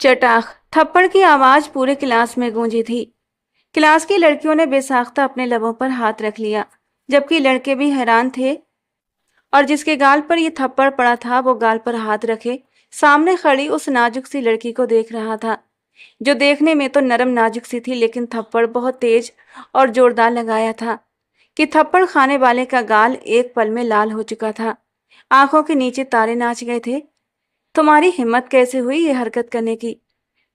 चटाख थप्पड़ की आवाज पूरे क्लास में गूंजी थी। क्लास की लड़कियों ने बेसाख्ता अपने लबों पर हाथ रख लिया, जबकि लड़के भी हैरान थे। और जिसके गाल पर ये थप्पड़ पड़ा था वो गाल पर हाथ रखे सामने खड़ी उस नाजुक सी लड़की को देख रहा था, जो देखने में तो नरम नाजुक सी थी, लेकिन थप्पड़ बहुत तेज और जोरदार लगाया था कि थप्पड़ खाने वाले का गाल एक पल में लाल हो चुका था। आंखों के नीचे तारे नाच गए थे। तुम्हारी हिम्मत कैसे हुई ये हरकत करने की?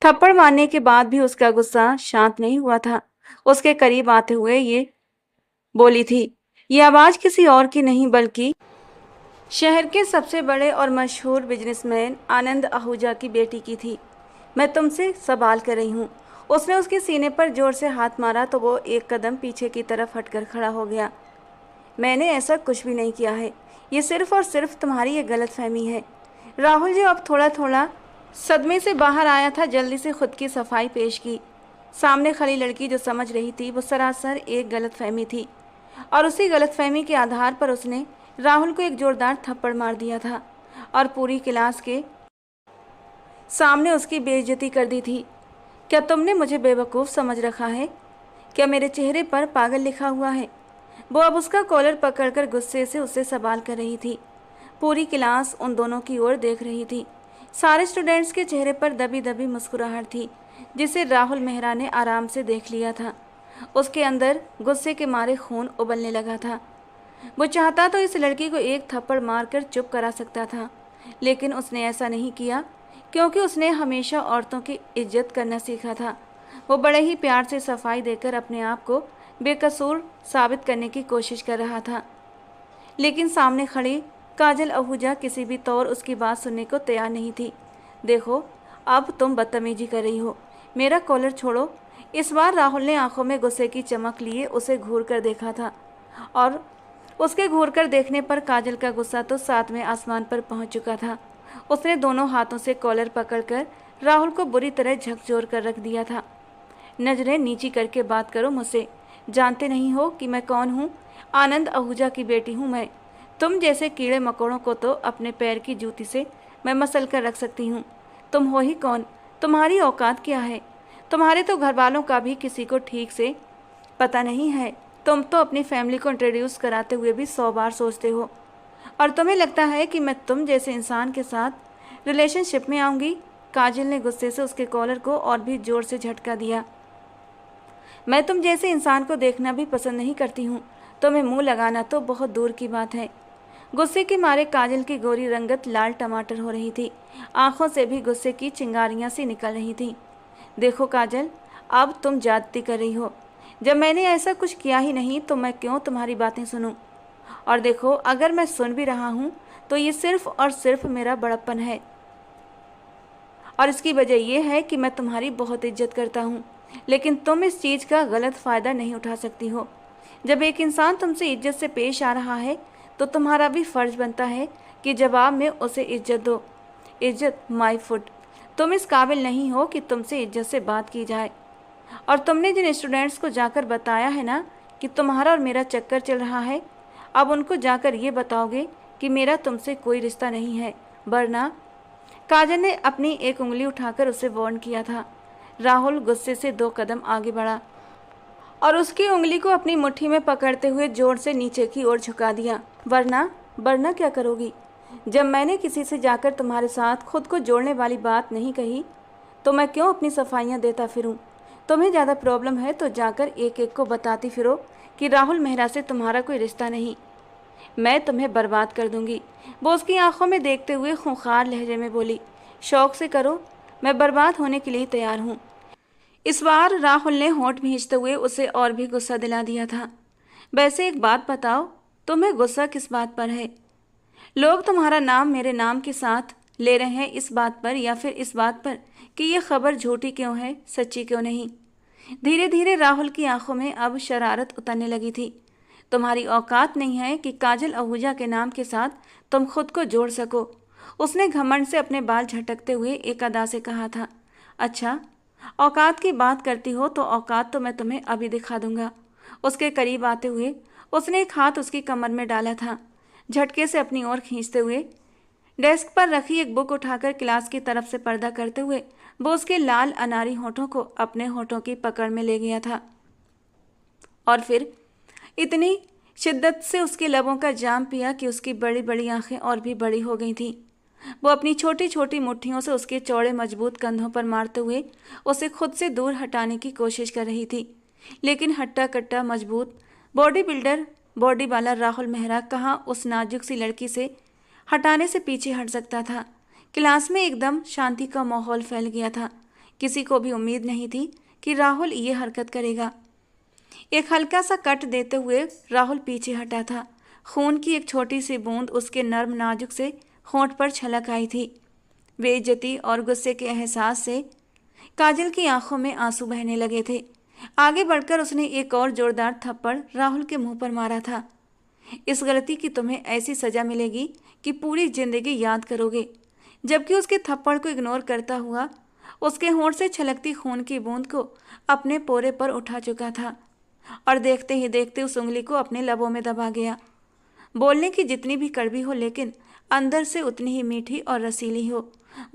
थप्पड़ मारने के बाद भी उसका गुस्सा शांत नहीं हुआ था। उसके करीब आते हुए ये बोली थी। ये आवाज किसी और की नहीं बल्कि शहर के सबसे बड़े और मशहूर बिजनेसमैन आनंद आहूजा की बेटी की थी। मैं तुमसे सवाल कर रही हूँ। उसने उसके सीने पर जोर से हाथ मारा तो वो एक कदम पीछे की तरफ हटकर खड़ा हो गया। मैंने ऐसा कुछ भी नहीं किया है। ये सिर्फ और सिर्फ तुम्हारी ये गलतफहमी है। राहुल जो अब थोड़ा थोड़ा सदमे से बाहर आया था, जल्दी से खुद की सफाई पेश की। सामने खड़ी लड़की जो समझ रही थी वो सरासर एक गलतफहमी थी, और उसी गलतफहमी के आधार पर उसने राहुल को एक जोरदार थप्पड़ मार दिया था और पूरी क्लास के सामने उसकी बेइज्जती कर दी थी। क्या तुमने मुझे बेवकूफ़ समझ रखा है? क्या मेरे चेहरे पर पागल लिखा हुआ है? वो अब उसका कॉलर पकड़कर गुस्से से उससे सवाल कर रही थी। पूरी क्लास उन दोनों की ओर देख रही थी। सारे स्टूडेंट्स के चेहरे पर दबी दबी मुस्कुराहट थी, जिसे राहुल मेहरा ने आराम से देख लिया था। उसके अंदर गुस्से के मारे खून उबलने लगा था। वो चाहता तो इस लड़की को एक थप्पड़ मारकर चुप करा सकता था, लेकिन उसने ऐसा नहीं किया, क्योंकि उसने हमेशा औरतों की इज्जत करना सीखा था। वो बड़े ही प्यार से सफाई देकर अपने आप को बेकसूर साबित करने की कोशिश कर रहा था, लेकिन सामने खड़ी काजल आहूजा किसी भी तौर उसकी बात सुनने को तैयार नहीं थी। देखो, अब तुम बदतमीजी कर रही हो। मेरा कॉलर छोड़ो। इस बार राहुल ने आंखों में गुस्से की चमक लिए उसे घूर कर देखा था, और उसके घूर कर देखने पर काजल का गुस्सा तो सातवें आसमान पर पहुंच चुका था। उसने दोनों हाथों से कॉलर पकड़कर राहुल को बुरी तरह झकझोर कर रख दिया था। नजरें नीची करके बात करो मुझसे। जानते नहीं हो कि मैं कौन हूँ? आनंद आहूजा की बेटी हूँ मैं। तुम जैसे कीड़े मकोड़ों को तो अपने पैर की जूती से मैं मसल कर रख सकती हूँ। तुम हो ही कौन? तुम्हारी औकात क्या है? तुम्हारे तो घर वालों का भी किसी को ठीक से पता नहीं है। तुम तो अपनी फैमिली को इंट्रोड्यूस कराते हुए भी 100 बार सोचते हो, और तुम्हें लगता है कि मैं तुम जैसे इंसान के साथ रिलेशनशिप में आऊँगी? काजल ने गुस्से से उसके कॉलर को और भी जोर से झटका दिया। मैं तुम जैसे इंसान को देखना भी पसंद नहीं करती हूँ। तुम्हें मुंह लगाना तो बहुत दूर की बात है। गुस्से के मारे काजल की गोरी रंगत लाल टमाटर हो रही थी। आंखों से भी गुस्से की चिंगारियां सी निकल रही थी। देखो काजल, अब तुम ज्यादती कर रही हो। जब मैंने ऐसा कुछ किया ही नहीं तो मैं क्यों तुम्हारी बातें सुनूं? और देखो, अगर मैं सुन भी रहा हूँ तो ये सिर्फ और सिर्फ मेरा बड़प्पन है, और इसकी वजह यह है कि मैं तुम्हारी बहुत इज्जत करता हूँ। लेकिन तुम इस चीज़ का गलत फ़ायदा नहीं उठा सकती हो। जब एक इंसान तुमसे इज्जत से पेश आ रहा है तो तुम्हारा भी फ़र्ज बनता है कि जवाब में उसे इज्जत दो। इज्जत माय फुट। तुम इस काबिल नहीं हो कि तुमसे इज्जत से बात की जाए। और तुमने जिन स्टूडेंट्स को जाकर बताया है ना कि तुम्हारा और मेरा चक्कर चल रहा है, अब उनको जाकर ये बताओगे कि मेरा तुमसे कोई रिश्ता नहीं है, वरना। काजल ने अपनी एक उंगली उठाकर उसे वार्न किया था। राहुल गुस्से से 2 कदम आगे बढ़ा और उसकी उंगली को अपनी मुट्ठी में पकड़ते हुए जोर से नीचे की ओर झुका दिया। वरना? वरना क्या करोगी? जब मैंने किसी से जाकर तुम्हारे साथ खुद को जोड़ने वाली बात नहीं कही तो मैं क्यों अपनी सफाइयाँ देता फिरूं? तुम्हें ज़्यादा प्रॉब्लम है तो जाकर एक एक को बताती फिरो कि राहुल मेहरा से तुम्हारा कोई रिश्ता नहीं। मैं तुम्हें बर्बाद कर दूंगी। वो उसकी आंखों में देखते हुए खूंखार लहजे में बोली। शौक से करो, मैं बर्बाद होने के लिए तैयार हूँ। इस बार राहुल ने होंठ भींचते हुए उसे और भी गुस्सा दिला दिया था। वैसे एक बात बताओ, तुम्हें गुस्सा किस बात पर है? लोग तुम्हारा नाम मेरे नाम के साथ ले रहे हैं इस बात पर, या फिर इस बात पर कि यह खबर झूठी क्यों है, सच्ची क्यों नहीं? धीरे धीरे राहुल की आंखों में अब शरारत उतरने लगी थी। तुम्हारी औकात नहीं है कि काजल आहूजा के नाम के साथ तुम खुद को जोड़ सको। उसने घमंड से अपने बाल झटकते हुए एक अदा से कहा था। अच्छा, औकात की बात करती हो तो औकात तो मैं तुम्हें अभी दिखा दूंगा। उसके करीब आते हुए उसने एक हाथ उसकी कमर में डाला था, झटके से अपनी ओर खींचते हुए डेस्क पर रखी एक बुक उठाकर क्लास की तरफ से पर्दा करते हुए वो उसके लाल अनारी होठों को अपने होठों की पकड़ में ले गया था और फिर इतनी शिद्दत से उसके लबों का जाम पिया कि उसकी बड़ी बड़ी आंखें और भी बड़ी हो गई थीं। वो अपनी छोटी छोटी मुट्ठियों से उसके चौड़े मजबूत कंधों पर मारते हुए उसे खुद से दूर हटाने की कोशिश कर रही थी, लेकिन हट्टा कट्टा मजबूत बॉडी बिल्डर बॉडी वाला राहुल मेहरा कहाँ उस नाजुक सी लड़की से हटाने से पीछे हट सकता था। क्लास में एकदम शांति का माहौल फैल गया था। किसी को भी उम्मीद नहीं थी कि राहुल ये हरकत करेगा। एक हल्का सा कट देते हुए राहुल पीछे हटा था। खून की एक छोटी सी बूंद उसके नर्म नाजुक से होंठ पर छलक आई थी। बेइज्जती और गुस्से के एहसास से काजल की आंखों में आंसू बहने लगे थे। आगे बढ़कर उसने एक और जोरदार थप्पड़ राहुल के मुंह पर मारा था। इस गलती की तुम्हें ऐसी सजा मिलेगी कि पूरी जिंदगी याद करोगे। जबकि उसके थप्पड़ को इग्नोर करता हुआ उसके होंठ से छलकती खून की बूंद को अपने पोरे पर उठा चुका था और देखते ही देखते उस उंगली को अपने लबों में दबा गया। बोलने की जितनी भी कड़वी हो लेकिन अंदर से उतनी ही मीठी और रसीली हो।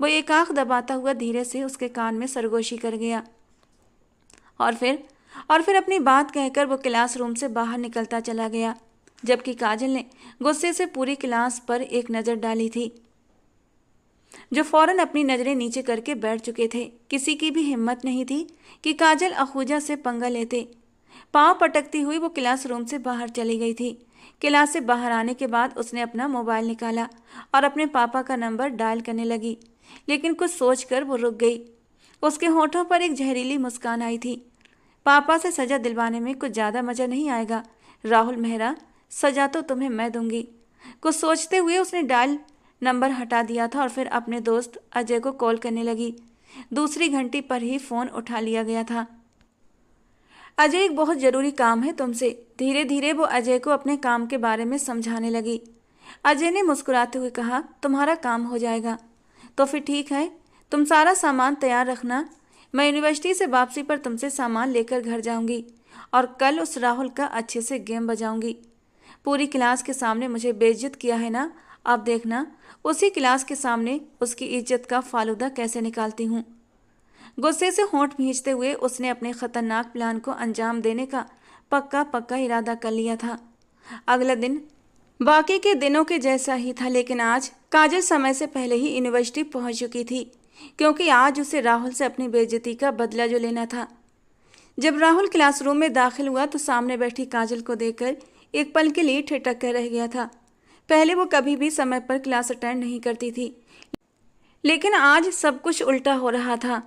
वो एक आंख दबाता हुआ धीरे से उसके कान में सरगोशी कर गया और फिर अपनी बात कहकर वो क्लासरूम से बाहर निकलता चला गया, जबकि काजल ने गुस्से से पूरी क्लास पर एक नज़र डाली थी, जो फौरन अपनी नज़रें नीचे करके बैठ चुके थे। किसी की भी हिम्मत नहीं थी कि काजल अखूजा से पंगा लेते। पाँव पटकती हुई वो क्लासरूम से बाहर चली गई थी। क्लास से बाहर आने के बाद उसने अपना मोबाइल निकाला और अपने पापा का नंबर डायल करने लगी, लेकिन कुछ सोचकर वो रुक गई। उसके होठों पर एक जहरीली मुस्कान आई थी। पापा से सज़ा दिलवाने में कुछ ज़्यादा मज़ा नहीं आएगा राहुल मेहरा, सज़ा तो तुम्हें मैं दूंगी। कुछ सोचते हुए उसने डायल नंबर हटा दिया था और फिर अपने दोस्त अजय को कॉल करने लगी। दूसरी घंटी पर ही फ़ोन उठा लिया गया था। अजय, एक बहुत ज़रूरी काम है तुमसे। धीरे धीरे वो अजय को अपने काम के बारे में समझाने लगी। अजय ने मुस्कुराते हुए कहा, तुम्हारा काम हो जाएगा तो फिर ठीक है, तुम सारा सामान तैयार रखना। मैं यूनिवर्सिटी से वापसी पर तुमसे सामान लेकर घर जाऊंगी और कल उस राहुल का अच्छे से गेम बजाऊंगी। पूरी क्लास के सामने मुझे बेइज्जत किया है ना, अब देखना उसी क्लास के सामने उसकी इज्जत का फालूदा कैसे निकालती हूँ। गुस्से से होंठ भींचते हुए उसने अपने खतरनाक प्लान को अंजाम देने का पक्का इरादा कर लिया था। अगला दिन बाकी के दिनों के जैसा ही था, लेकिन आज काजल समय से पहले ही यूनिवर्सिटी पहुंच चुकी थी, क्योंकि आज उसे राहुल से अपनी बेइज्जती का बदला जो लेना था। जब राहुल क्लासरूम में दाखिल हुआ तो सामने बैठी काजल को देखकर एक पल के लिए ठिठक कर रह गया था। पहले वो कभी भी समय पर क्लास अटेंड नहीं करती थी, लेकिन आज सब कुछ उल्टा हो रहा था।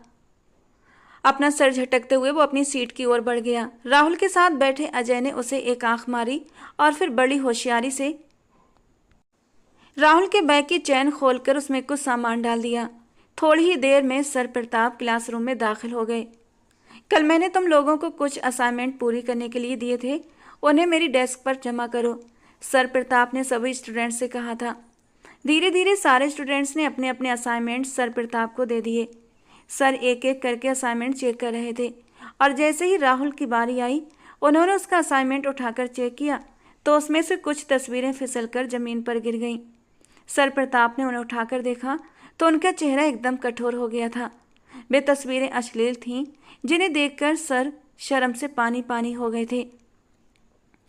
अपना सर झटकते हुए वो अपनी सीट की ओर बढ़ गया। राहुल के साथ बैठे अजय ने उसे एक आंख मारी और फिर बड़ी होशियारी से राहुल के बैग की चैन खोलकर उसमें कुछ सामान डाल दिया। थोड़ी ही देर में सर प्रताप क्लासरूम में दाखिल हो गए। कल मैंने तुम लोगों को कुछ असाइनमेंट पूरी करने के लिए दिए थे, उन्हें मेरी डेस्क पर जमा करो, सर प्रताप ने सभी स्टूडेंट्स से कहा था। धीरे धीरे सारे स्टूडेंट्स ने अपने अपने असाइनमेंट सर प्रताप को दे दिए। सर एक एक करके असाइनमेंट चेक कर रहे थे और जैसे ही राहुल की बारी आई, उन्होंने उसका असाइनमेंट उठाकर चेक किया तो उसमें से कुछ तस्वीरें फिसलकर ज़मीन पर गिर गईं। सर प्रताप ने उन्हें उठाकर देखा तो उनका चेहरा एकदम कठोर हो गया था। वे तस्वीरें अश्लील थीं, जिन्हें देखकर सर शर्म से पानी पानी हो गए थे।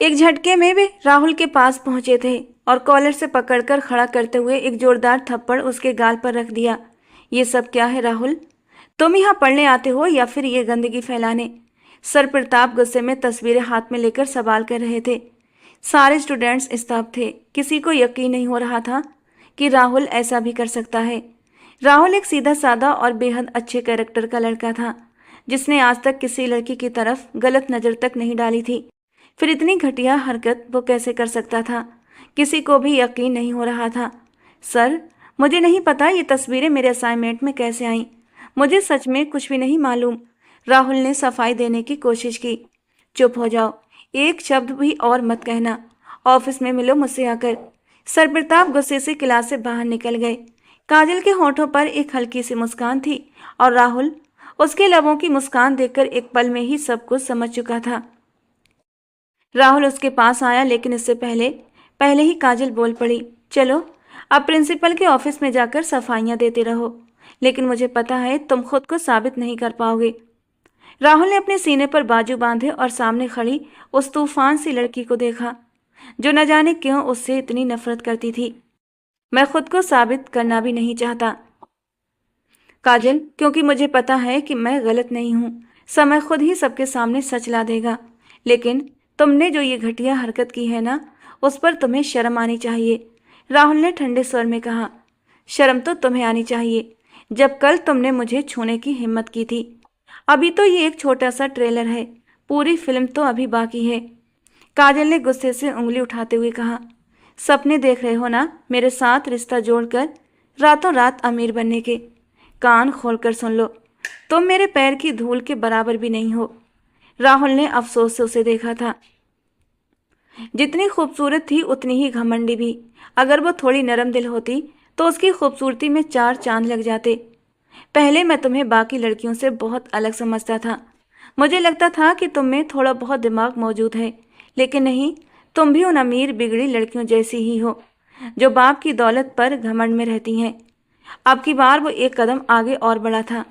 एक झटके में वे राहुल के पास पहुंचे थे और कॉलर से पकड़कर खड़ा करते हुए एक जोरदार थप्पड़ उसके गाल पर रख दिया। ये सब क्या है राहुल? तुम यहाँ पढ़ने आते हो या फिर ये गंदगी फैलाने? सर प्रताप गुस्से में तस्वीरें हाथ में लेकर सवाल कर रहे थे। सारे स्टूडेंट्स स्तब्ध थे। किसी को यकीन नहीं हो रहा था कि राहुल ऐसा भी कर सकता है। राहुल एक सीधा साधा और बेहद अच्छे कैरेक्टर का लड़का था, जिसने आज तक किसी लड़की की तरफ गलत नज़र तक नहीं डाली थी। फिर इतनी घटिया हरकत वो कैसे कर सकता था? किसी को भी यकीन नहीं हो रहा था। सर, मुझे नहीं पता ये तस्वीरें मेरे असाइनमेंट में कैसे आईं। मुझे सच में कुछ भी नहीं मालूम। राहुल ने सफाई देने की कोशिश की। चुप हो जाओ, एक शब्द भी और मत कहना। ऑफिस में मिलो मुझसे आकर। सर प्रताप गुस्से से क्लास से बाहर निकल गए। काजल के होठों पर एक हल्की सी मुस्कान थी और राहुल उसके लबों की मुस्कान देखकर एक पल में ही सब कुछ समझ चुका था। राहुल उसके पास आया, लेकिन इससे पहले ही काजल बोल पड़ी, चलो अब प्रिंसिपल के ऑफिस में जाकर सफाइयां देते रहो, लेकिन मुझे पता है तुम खुद को साबित नहीं कर पाओगे। राहुल ने अपने सीने पर बाजू बांधे और सामने खड़ी उस तूफान सी लड़की को देखा, जो न जाने क्यों उससे इतनी नफरत करती थी। मैं खुद को साबित करना भी नहीं चाहता काजल, क्योंकि मुझे पता है कि मैं गलत नहीं हूँ। समय खुद ही सबके सामने सच ला देगा। लेकिन तुमने जो ये घटिया हरकत की है ना, उस पर तुम्हें शर्म आनी चाहिए, राहुल ने ठंडे स्वर में कहा। शर्म तो तुम्हें आनी चाहिए, जब कल तुमने मुझे छूने की हिम्मत की थी। अभी तो ये एक छोटा सा ट्रेलर है, पूरी फिल्म तो अभी बाकी है, काजल ने गुस्से से उंगली उठाते हुए कहा। सपने देख रहे हो ना मेरे साथ रिश्ता जोड़कर, रातों रात अमीर बनने के। कान खोलकर सुन लो, तुम मेरे पैर की धूल के बराबर भी नहीं हो। राहुल ने अफसोस से उसे देखा था। जितनी खूबसूरत थी उतनी ही घमंडी भी। अगर वो थोड़ी नरम दिल होती तो उसकी खूबसूरती में 4 चांद लग जाते। पहले मैं तुम्हें बाकी लड़कियों से बहुत अलग समझता था। मुझे लगता था कि तुम में थोड़ा बहुत दिमाग मौजूद है, लेकिन नहीं, तुम भी उन अमीर बिगड़ी लड़कियों जैसी ही हो, जो बाप की दौलत पर घमंड में रहती हैं। अब की बार वो एक कदम आगे और बढ़ा था।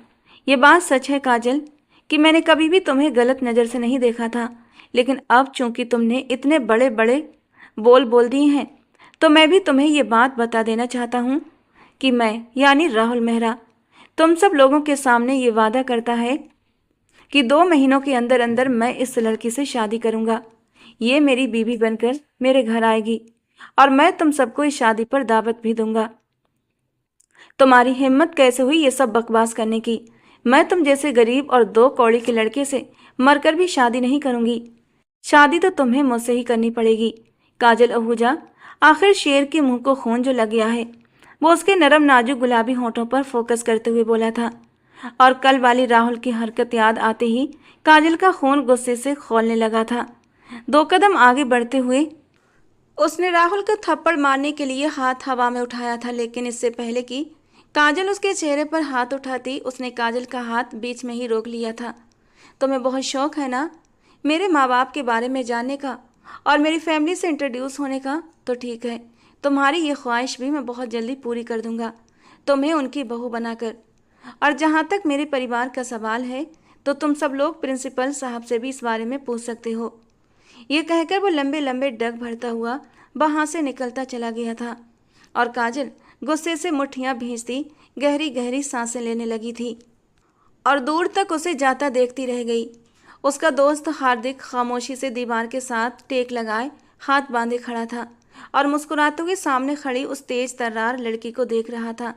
ये बात सच है काजल कि मैंने कभी भी तुम्हें गलत नज़र से नहीं देखा था, लेकिन अब चूंकि तुमने इतने बड़े बड़े बोल बोल दिए हैं, तो मैं भी तुम्हें ये बात बता देना चाहता हूँ कि मैं यानी राहुल मेहरा तुम सब लोगों के सामने ये वादा करता है कि 2 महीनों के अंदर अंदर मैं इस लड़की से शादी करूँगा। ये मेरी बीवी बनकर मेरे घर आएगी और मैं तुम सबको इस शादी पर दावत भी दूंगा। तुम्हारी हिम्मत कैसे हुई ये सब बकवास करने की? मैं तुम जैसे गरीब और 2 कौड़ी के लड़के से मरकर भी शादी नहीं करूंगी। शादी तो तुम्हें मुझसे ही करनी पड़ेगी। काजल आहूजा, आखिर शेर के मुंह को खून जो लग गया है, वो उसके नरम नाजुक गुलाबी होठों पर फोकस करते हुए बोला था। और कल वाली राहुल की हरकत याद आते ही काजल का खून गुस्से से खौलने लगा था। 2 कदम आगे बढ़ते हुए उसने राहुल को थप्पड़ मारने के लिए हाथ हवा में उठाया था, लेकिन इससे पहले कि काजल उसके चेहरे पर हाथ उठाती, उसने काजल का हाथ बीच में ही रोक लिया था। तुम्हें बहुत शौक है ना मेरे माँ बाप के बारे में जानने का और मेरी फैमिली से इंट्रोड्यूस होने का? तो ठीक है, तुम्हारी ये ख्वाहिश भी मैं बहुत जल्दी पूरी कर दूंगा, तुम्हें उनकी बहू बनाकर। और जहाँ तक मेरे परिवार का सवाल है, तो तुम सब लोग प्रिंसिपल साहब से भी इस बारे में पूछ सकते हो। ये कहकर वो लंबे लंबे डग भरता हुआ वहाँ से निकलता चला गया था और काजल गुस्से से मुट्ठियाँ भींचती गहरी गहरी सांसें लेने लगी थी और दूर तक उसे जाता देखती रह गई। उसका दोस्त हार्दिक खामोशी से दीवार के साथ टेक लगाए हाथ बांधे खड़ा था और मुस्कुराते हुए सामने खड़ी उस तेज तर्रार लड़की को देख रहा था।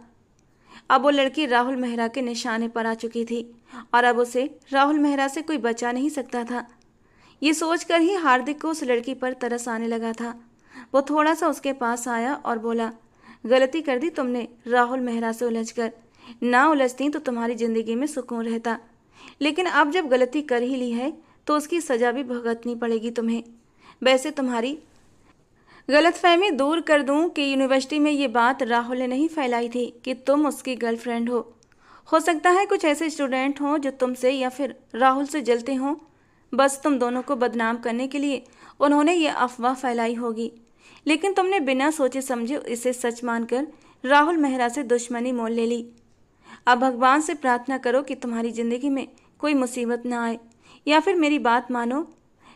अब वो लड़की राहुल मेहरा के निशाने पर आ चुकी थी और अब उसे राहुल मेहरा से कोई बचा नहीं सकता था। ये सोचकर ही हार्दिक को उस लड़की पर तरस आने लगा था। वो थोड़ा सा उसके पास आया और बोला, गलती कर दी तुमने राहुल मेहरा से उलझकर। ना उलझती तो तुम्हारी ज़िंदगी में सुकून रहता, लेकिन अब जब गलती कर ही ली है तो उसकी सज़ा भी भुगतनी पड़ेगी तुम्हें। वैसे तुम्हारी गलतफहमी दूर कर दूं कि यूनिवर्सिटी में ये बात राहुल ने नहीं फैलाई थी कि तुम उसकी गर्लफ्रेंड हो। सकता है कुछ ऐसे स्टूडेंट हों जो तुमसे या फिर राहुल से जलते हों। बस तुम दोनों को बदनाम करने के लिए उन्होंने ये अफवाह फैलाई होगी, लेकिन तुमने बिना सोचे समझे इसे सच मानकर राहुल मेहरा से दुश्मनी मोल ले ली। अब भगवान से प्रार्थना करो कि तुम्हारी ज़िंदगी में कोई मुसीबत ना आए, या फिर मेरी बात मानो,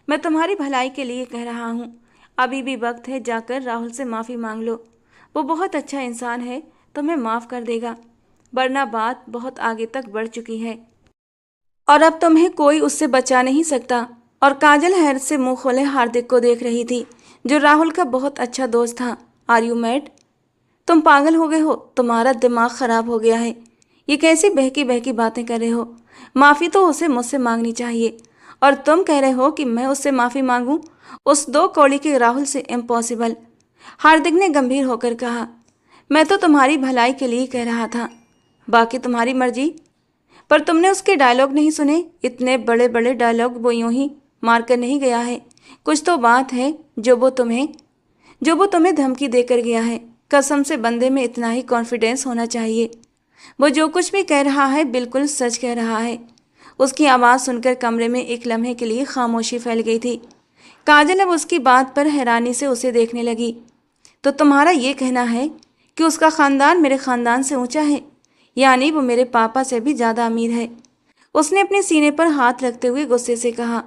मैं तुम्हारी भलाई के लिए कह रहा हूँ। अभी भी वक्त है, जाकर राहुल से माफ़ी मांग लो। वो बहुत अच्छा इंसान है, तुम्हें माफ़ कर देगा, वरना बात बहुत आगे तक बढ़ चुकी है और अब तुम्हें कोई उससे बचा नहीं सकता। और काजल हैरत से मुंह खोले हार्दिक को देख रही थी, जो राहुल का बहुत अच्छा दोस्त था। Are you mad? तुम पागल हो गए हो? तुम्हारा दिमाग खराब हो गया है? ये कैसी बहकी बहकी बातें कर रहे हो? माफ़ी तो उसे मुझसे मांगनी चाहिए और तुम कह रहे हो कि मैं उससे माफ़ी मांगूं? उस 2 कौड़ी के राहुल से? इम्पॉसिबल, हार्दिक ने गंभीर होकर कहा। मैं तो तुम्हारी भलाई के लिए कह रहा था, बाकी तुम्हारी मर्जी। पर तुमने उसके डायलॉग नहीं सुने? इतने बड़े बड़े डायलॉग वो यूं ही मारकर नहीं गया है। कुछ तो बात है जो वो तुम्हें धमकी देकर गया है। कसम से बंदे में इतना ही कॉन्फिडेंस होना चाहिए। वो जो कुछ भी कह रहा है बिल्कुल सच कह रहा है। उसकी आवाज़ सुनकर कमरे में एक लम्हे के लिए खामोशी फैल गई थी। काजल अब उसकी बात पर हैरानी से उसे देखने लगी। तो तुम्हारा ये कहना है कि उसका खानदान मेरे खानदान से ऊंचा है, यानी वो मेरे पापा से भी ज्यादा अमीर है। उसने अपने सीने पर हाथ रखते हुए गुस्से से कहा।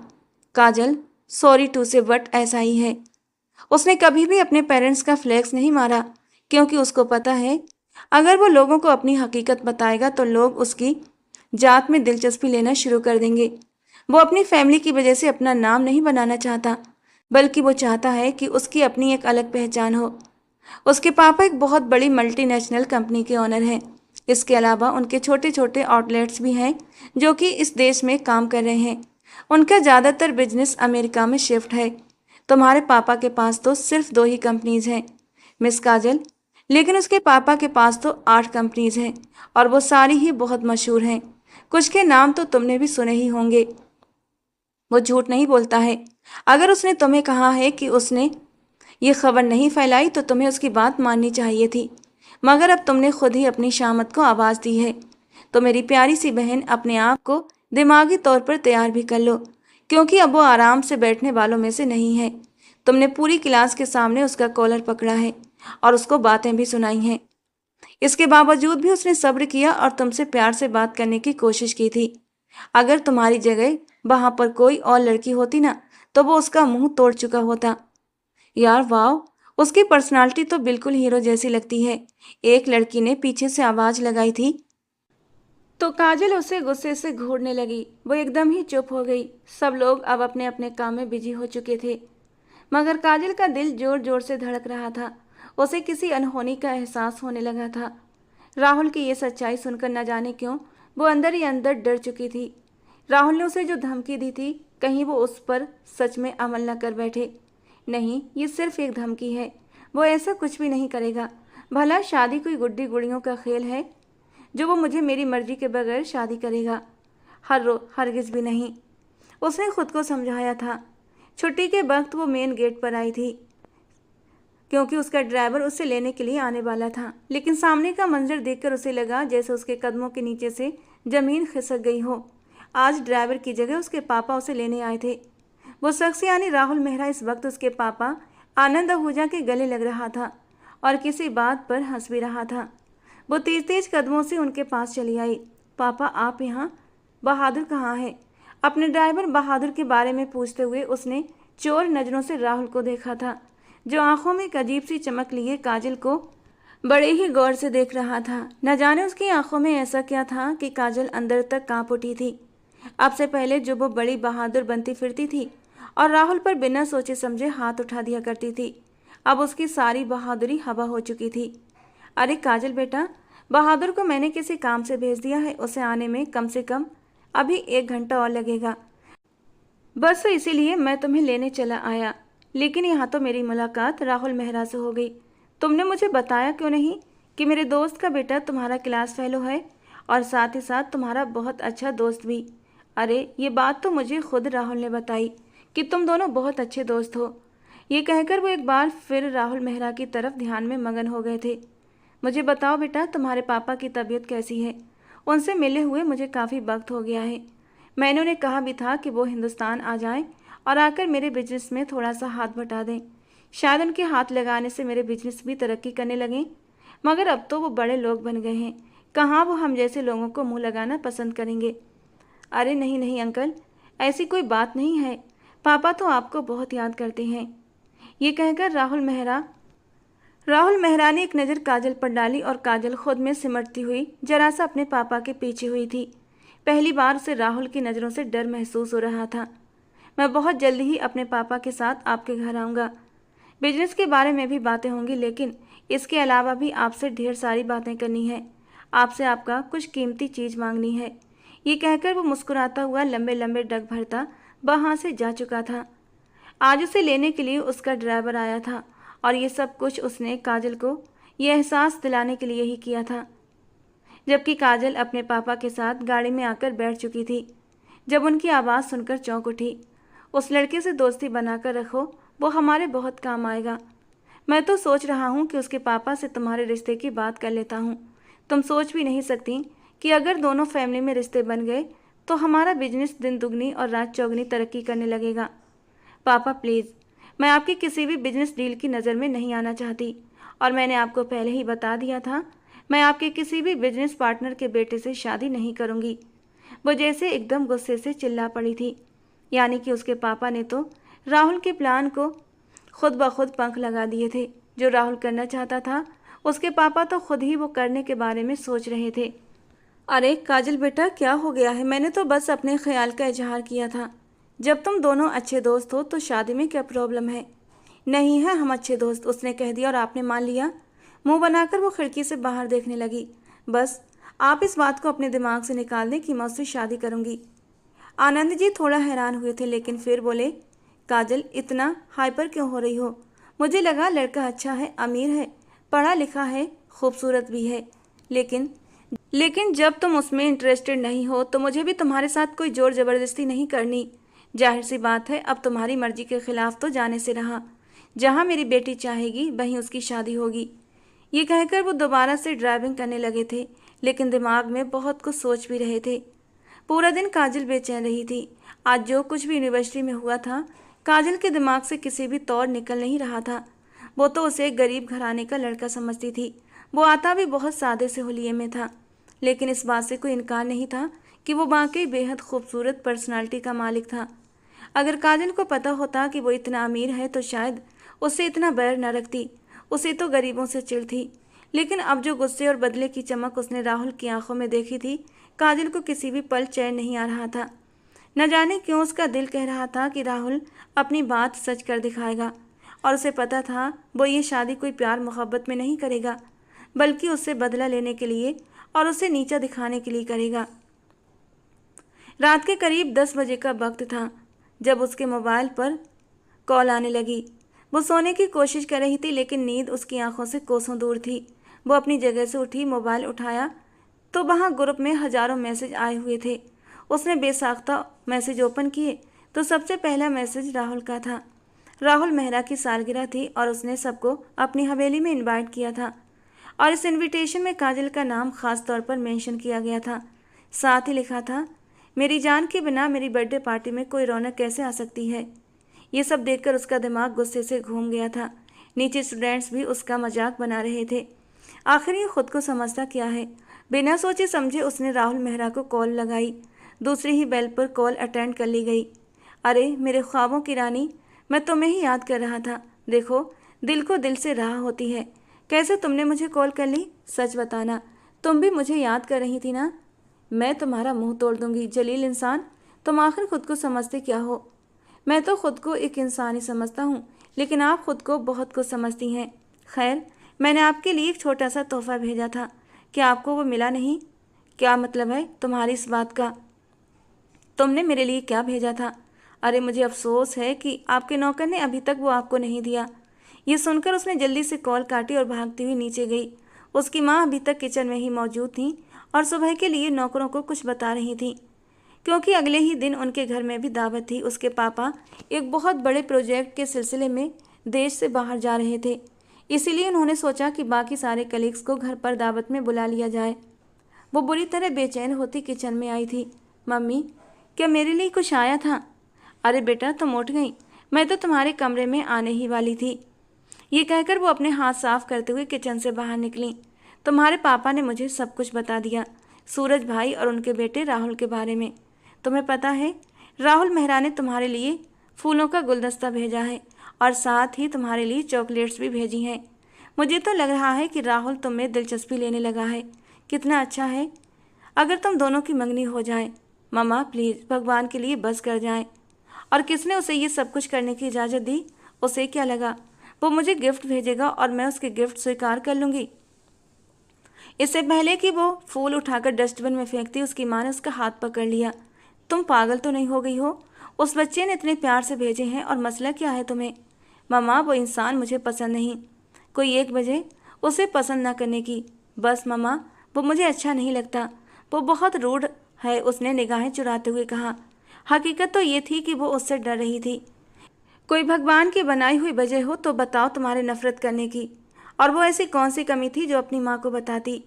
काजल, सॉरी टू से बट ऐसा ही है। उसने कभी भी अपने पेरेंट्स का फ्लेक्स नहीं मारा, क्योंकि उसको पता है अगर वो लोगों को अपनी हकीकत बताएगा तो लोग उसकी जात में दिलचस्पी लेना शुरू कर देंगे। वो अपनी फैमिली की वजह से अपना नाम नहीं बनाना चाहता, बल्कि वो चाहता है कि उसकी अपनी एक अलग पहचान हो। उसके पापा एक बहुत बड़ी मल्टीनेशनल कंपनी के ओनर हैं। इसके अलावा उनके छोटे छोटे आउटलेट्स भी हैं जो कि इस देश में काम कर रहे हैं। उनका ज़्यादातर बिजनेस अमेरिका में शिफ्ट है। तुम्हारे पापा के पास तो सिर्फ 2 ही कंपनीज हैं मिस काजल, लेकिन उसके पापा के पास तो 8 कंपनीज हैं और वो सारी ही बहुत मशहूर हैं। कुछ के नाम तो तुमने भी सुने ही होंगे। वो झूठ नहीं बोलता है। अगर उसने तुम्हें कहा है कि उसने ये खबर नहीं फैलाई तो तुम्हें उसकी बात माननी चाहिए थी, मगर अब तुमने खुद ही अपनी शामत को आवाज़ दी है। तो मेरी प्यारी सी बहन, अपने आप को दिमागी तौर पर तैयार भी कर लो, क्योंकि अब वो आराम से बैठने वालों में से नहीं है। तुमने पूरी क्लास के सामने उसका कॉलर पकड़ा है और उसको बातें भी सुनाई हैं। इसके बावजूद भी उसने सब्र किया और तुमसे प्यार से बात करने की कोशिश की थी। अगर तुम्हारी जगह वहां पर कोई और लड़की होती ना, तो वो उसका मुंह तोड़ चुका होता। यार वाह, उसकी पर्सनालिटी तो बिल्कुल हीरो जैसी लगती है, एक लड़की ने पीछे से आवाज लगाई थी। तो काजल उसे गुस्से से घूरने लगी। वो एकदम ही चुप हो गई। सब लोग अब अपने अपने काम में बिजी हो चुके थे, मगर काजल का दिल जोर जोर से धड़क रहा था। उसे किसी अनहोनी का एहसास होने लगा था। राहुल की ये सच्चाई सुनकर न जाने क्यों वो अंदर ही अंदर डर चुकी थी। राहुल ने उसे जो धमकी दी थी, कहीं वो उस पर सच में अमल न कर बैठे। नहीं, ये सिर्फ एक धमकी है, वो ऐसा कुछ भी नहीं करेगा। भला शादी कोई गुड्डी गुड़ियों का खेल है जो वो मुझे मेरी मर्जी के बगैर शादी करेगा? हरगिज भी नहीं, उसने खुद को समझाया था। छुट्टी के वक्त वो मेन गेट पर आई थी, क्योंकि उसका ड्राइवर उसे लेने के लिए आने वाला था। लेकिन सामने का मंजर देखकर उसे लगा जैसे उसके कदमों के नीचे से जमीन खिसक गई हो। आज ड्राइवर की जगह उसके पापा उसे लेने आए थे। वो शख्स यानी राहुल मेहरा इस वक्त उसके पापा आनंद आहूजा के गले लग रहा था और किसी बात पर हंस भी रहा था। वो तेज तेज कदमों से उनके पास चली आई। पापा, आप यहाँ? बहादुर कहाँ है? अपने ड्राइवर बहादुर के बारे में पूछते हुए उसने चोर नजरों से राहुल को देखा था, जो आंखों में एक अजीब सी चमक लिए काजल को बड़े ही गौर से देख रहा था। न जाने उसकी आंखों में ऐसा क्या था कि काजल अंदर तक कांप उठी थी। अब से पहले जो वो बड़ी बहादुर बनती फिरती थी और राहुल पर बिना सोचे समझे हाथ उठा दिया करती थी, अब उसकी सारी बहादुरी हवा हो चुकी थी। अरे काजल बेटा, बहादुर को मैंने किसी काम से भेज दिया है। उसे आने में कम से कम अभी 1 घंटा और लगेगा। बस इसीलिए मैं तुम्हें लेने चला आया। लेकिन यहाँ तो मेरी मुलाकात राहुल मेहरा से हो गई। तुमने मुझे बताया क्यों नहीं कि मेरे दोस्त का बेटा तुम्हारा क्लास फेलो है और साथ ही साथ तुम्हारा बहुत अच्छा दोस्त भी। अरे ये बात तो मुझे खुद राहुल ने बताई कि तुम दोनों बहुत अच्छे दोस्त हो। ये कहकर वो एक बार फिर राहुल मेहरा की तरफ ध्यान में मगन हो गए थे। मुझे बताओ बेटा, तुम्हारे पापा की तबीयत कैसी है? उनसे मिले हुए मुझे काफ़ी वक्त हो गया है। मैंने उन्हें कहा भी था कि वो हिंदुस्तान आ जाएं और आकर मेरे बिजनेस में थोड़ा सा हाथ बटा दें। शायद उनके हाथ लगाने से मेरे बिजनेस भी तरक्की करने लगें, मगर अब तो वो बड़े लोग बन गए हैं, कहाँ वो हम जैसे लोगों को मुंह लगाना पसंद करेंगे। अरे नहीं नहीं अंकल, ऐसी कोई बात नहीं है। पापा तो आपको बहुत याद करते हैं। ये कहकर राहुल मेहरा ने एक नज़र काजल पर डाली और काजल खुद में सिमटती हुई जरा सा अपने पापा के पीछे हुई थी। पहली बार उसे राहुल की नज़रों से डर महसूस हो रहा था। मैं बहुत जल्दी ही अपने पापा के साथ आपके घर आऊँगा। बिजनेस के बारे में भी बातें होंगी, लेकिन इसके अलावा भी आपसे ढेर सारी बातें करनी है। आपसे आपका कुछ कीमती चीज़ मांगनी है। ये कहकर वो मुस्कुराता हुआ लंबे लंबे डग भरता वहाँ से जा चुका था। आज उसे लेने के लिए उसका ड्राइवर आया था और ये सब कुछ उसने काजल को ये एहसास दिलाने के लिए ही किया था। जबकि काजल अपने पापा के साथ गाड़ी में आकर बैठ चुकी थी, जब उनकी आवाज़ सुनकर चौंक उठी। उस लड़के से दोस्ती बनाकर रखो, वो हमारे बहुत काम आएगा। मैं तो सोच रहा हूँ कि उसके पापा से तुम्हारे रिश्ते की बात कर लेता हूँ। तुम सोच भी नहीं सकती कि अगर दोनों फैमिली में रिश्ते बन गए तो हमारा बिजनेस दिन दुगनी और रात चौगनी तरक्की करने लगेगा। पापा प्लीज़, मैं आपकी किसी भी बिजनेस डील की नज़र में नहीं आना चाहती और मैंने आपको पहले ही बता दिया था, मैं आपके किसी भी बिजनेस पार्टनर के बेटे से शादी नहीं करूंगी। वो जैसे एकदम गुस्से से चिल्ला पड़ी थी। यानी कि उसके पापा ने तो राहुल के प्लान को खुद ब खुद पंख लगा दिए थे। जो राहुल करना चाहता था, उसके पापा तो खुद ही वो करने के बारे में सोच रहे थे। अरे काजल बेटा, क्या हो गया है? मैंने तो बस अपने ख्याल का इजहार किया था। जब तुम दोनों अच्छे दोस्त हो तो शादी में क्या प्रॉब्लम है? नहीं है हम अच्छे दोस्त, उसने कह दिया और आपने मान लिया। मुंह बनाकर वो खिड़की से बाहर देखने लगी। बस आप इस बात को अपने दिमाग से निकाल दें कि मैं उससे शादी करूंगी। आनंद जी थोड़ा हैरान हुए थे, लेकिन फिर बोले, काजल इतना हाइपर क्यों हो रही हो? मुझे लगा लड़का अच्छा है, अमीर है, पढ़ा लिखा है, खूबसूरत भी है, लेकिन लेकिन जब तुम उसमें इंटरेस्टेड नहीं हो तो मुझे भी तुम्हारे साथ कोई जोर जबरदस्ती नहीं करनी। जाहिर सी बात है, अब तुम्हारी मर्जी के खिलाफ तो जाने से रहा। जहाँ मेरी बेटी चाहेगी वहीं उसकी शादी होगी। ये कहकर वो दोबारा से ड्राइविंग करने लगे थे, लेकिन दिमाग में बहुत कुछ सोच भी रहे थे। पूरा दिन काजल बेचैन रही थी। आज जो कुछ भी यूनिवर्सिटी में हुआ था, काजल के दिमाग से किसी भी तौर निकल नहीं रहा था। वो तो उसे एक गरीब घराने का लड़का समझती थी। वो आता भी बहुत सादे से हुलिये में था, लेकिन इस बात से कोई इनकार नहीं था कि वो वाकई बेहद खूबसूरत पर्सनालिटी का मालिक था। अगर काजल को पता होता कि वो इतना अमीर है तो शायद उससे इतना बैर न रखती। उसे तो गरीबों से चिढ़ थी, लेकिन अब जो गुस्से और बदले की चमक उसने राहुल की आंखों में देखी थी, काजल को किसी भी पल चैन नहीं आ रहा था। न जाने क्यों उसका दिल कह रहा था कि राहुल अपनी बात सच कर दिखाएगा, और उसे पता था वो ये शादी कोई प्यार मोहब्बत में नहीं करेगा, बल्कि उससे बदला लेने के लिए और उसे नीचा दिखाने के लिए करेगा। रात के करीब 10 बजे का वक्त था जब उसके मोबाइल पर कॉल आने लगी। वो सोने की कोशिश कर रही थी, लेकिन नींद उसकी आंखों से कोसों दूर थी। वो अपनी जगह से उठी, मोबाइल उठाया तो वहाँ ग्रुप में हजारों मैसेज आए हुए थे। उसने बेसाख्ता मैसेज ओपन किए तो सबसे पहला मैसेज राहुल का था। राहुल मेहरा की सालगिरह थी और उसने सबको अपनी हवेली में इनवाइट किया था, और इस इनविटेशन में काजल का नाम खास तौर पर मेंशन किया गया था। साथ ही लिखा था, मेरी जान के बिना मेरी बर्थडे पार्टी में कोई रौनक कैसे आ सकती है। ये सब देखकर उसका दिमाग गुस्से से घूम गया था। नीचे स्टूडेंट्स भी उसका मजाक बना रहे थे। आखिर ये खुद को समझता क्या है? बिना सोचे समझे उसने राहुल मेहरा को कॉल लगाई। दूसरी ही बेल पर कॉल अटेंड कर ली गई। अरे मेरे ख्वाबों की रानी, मैं तुम्हें ही याद कर रहा था। देखो, दिल को दिल से राह होती है। कैसे तुमने मुझे कॉल कर ली? सच बताना, तुम भी मुझे याद कर रही थी ना? मैं तुम्हारा मुंह तोड़ दूंगी जलील इंसान। तुम आखिर खुद को समझते क्या हो? मैं तो खुद को एक इंसान ही समझता हूँ, लेकिन आप खुद को बहुत कुछ समझती हैं। खैर, मैंने आपके लिए एक छोटा सा तोहफा भेजा था, क्या आपको वो मिला नहीं? क्या मतलब है तुम्हारी इस बात का? तुमने मेरे लिए क्या भेजा था? अरे मुझे अफसोस है कि आपके नौकर ने अभी तक वो आपको नहीं दिया। ये सुनकर उसने जल्दी से कॉल काटी और भागती हुई नीचे गई। उसकी माँ अभी तक किचन में ही मौजूद थी और सुबह के लिए नौकरों को कुछ बता रही थी, क्योंकि अगले ही दिन उनके घर में भी दावत थी। उसके पापा एक बहुत बड़े प्रोजेक्ट के सिलसिले में देश से बाहर जा रहे थे, इसीलिए उन्होंने सोचा कि बाकी सारे कलीग्स को घर पर दावत में बुला लिया जाए। वो बुरी तरह बेचैन होती किचन में आई थी। मम्मी, क्या मेरे लिए कुछ आया था? अरे बेटा, तुम उठ गई, मैं तो तुम्हारे कमरे में आने ही वाली थी। ये कहकर वो अपने हाथ साफ करते हुए किचन से बाहर निकली। तुम्हारे पापा ने मुझे सब कुछ बता दिया, सूरज भाई और उनके बेटे राहुल के बारे में। तुम्हें पता है, राहुल मेहरा ने तुम्हारे लिए फूलों का गुलदस्ता भेजा है और साथ ही तुम्हारे लिए चॉकलेट्स भी भेजी हैं। मुझे तो लग रहा है कि राहुल तुम में दिलचस्पी लेने लगा है। कितना अच्छा है अगर तुम दोनों की मंगनी हो जाए। मम्मा प्लीज़, भगवान के लिए बस कर जाएं। और किसने उसे ये सब कुछ करने की इजाज़त दी? उसे क्या लगा वो मुझे गिफ्ट भेजेगा और मैं उसके गिफ्ट स्वीकार कर लूँगी? इससे पहले कि वो फूल उठाकर डस्टबिन में फेंकती, उसकी माँ ने उसका हाथ पकड़ लिया। तुम पागल तो नहीं हो गई हो? उस बच्चे ने इतने प्यार से भेजे हैं और मसला क्या है तुम्हें? मम्मा, वो इंसान मुझे पसंद नहीं। कोई एक वजह उसे पसंद ना करने की? बस मम्मा, वो मुझे अच्छा नहीं लगता। वो बहुत रूड है, उसने निगाहें चुराते हुए कहा। हकीकत तो ये थी कि वो उससे डर रही थी। कोई भगवान की बनाई हुई वजह हो तो बताओ तुम्हारे नफरत करने की। और वो ऐसी कौन सी कमी थी जो अपनी माँ को बताती?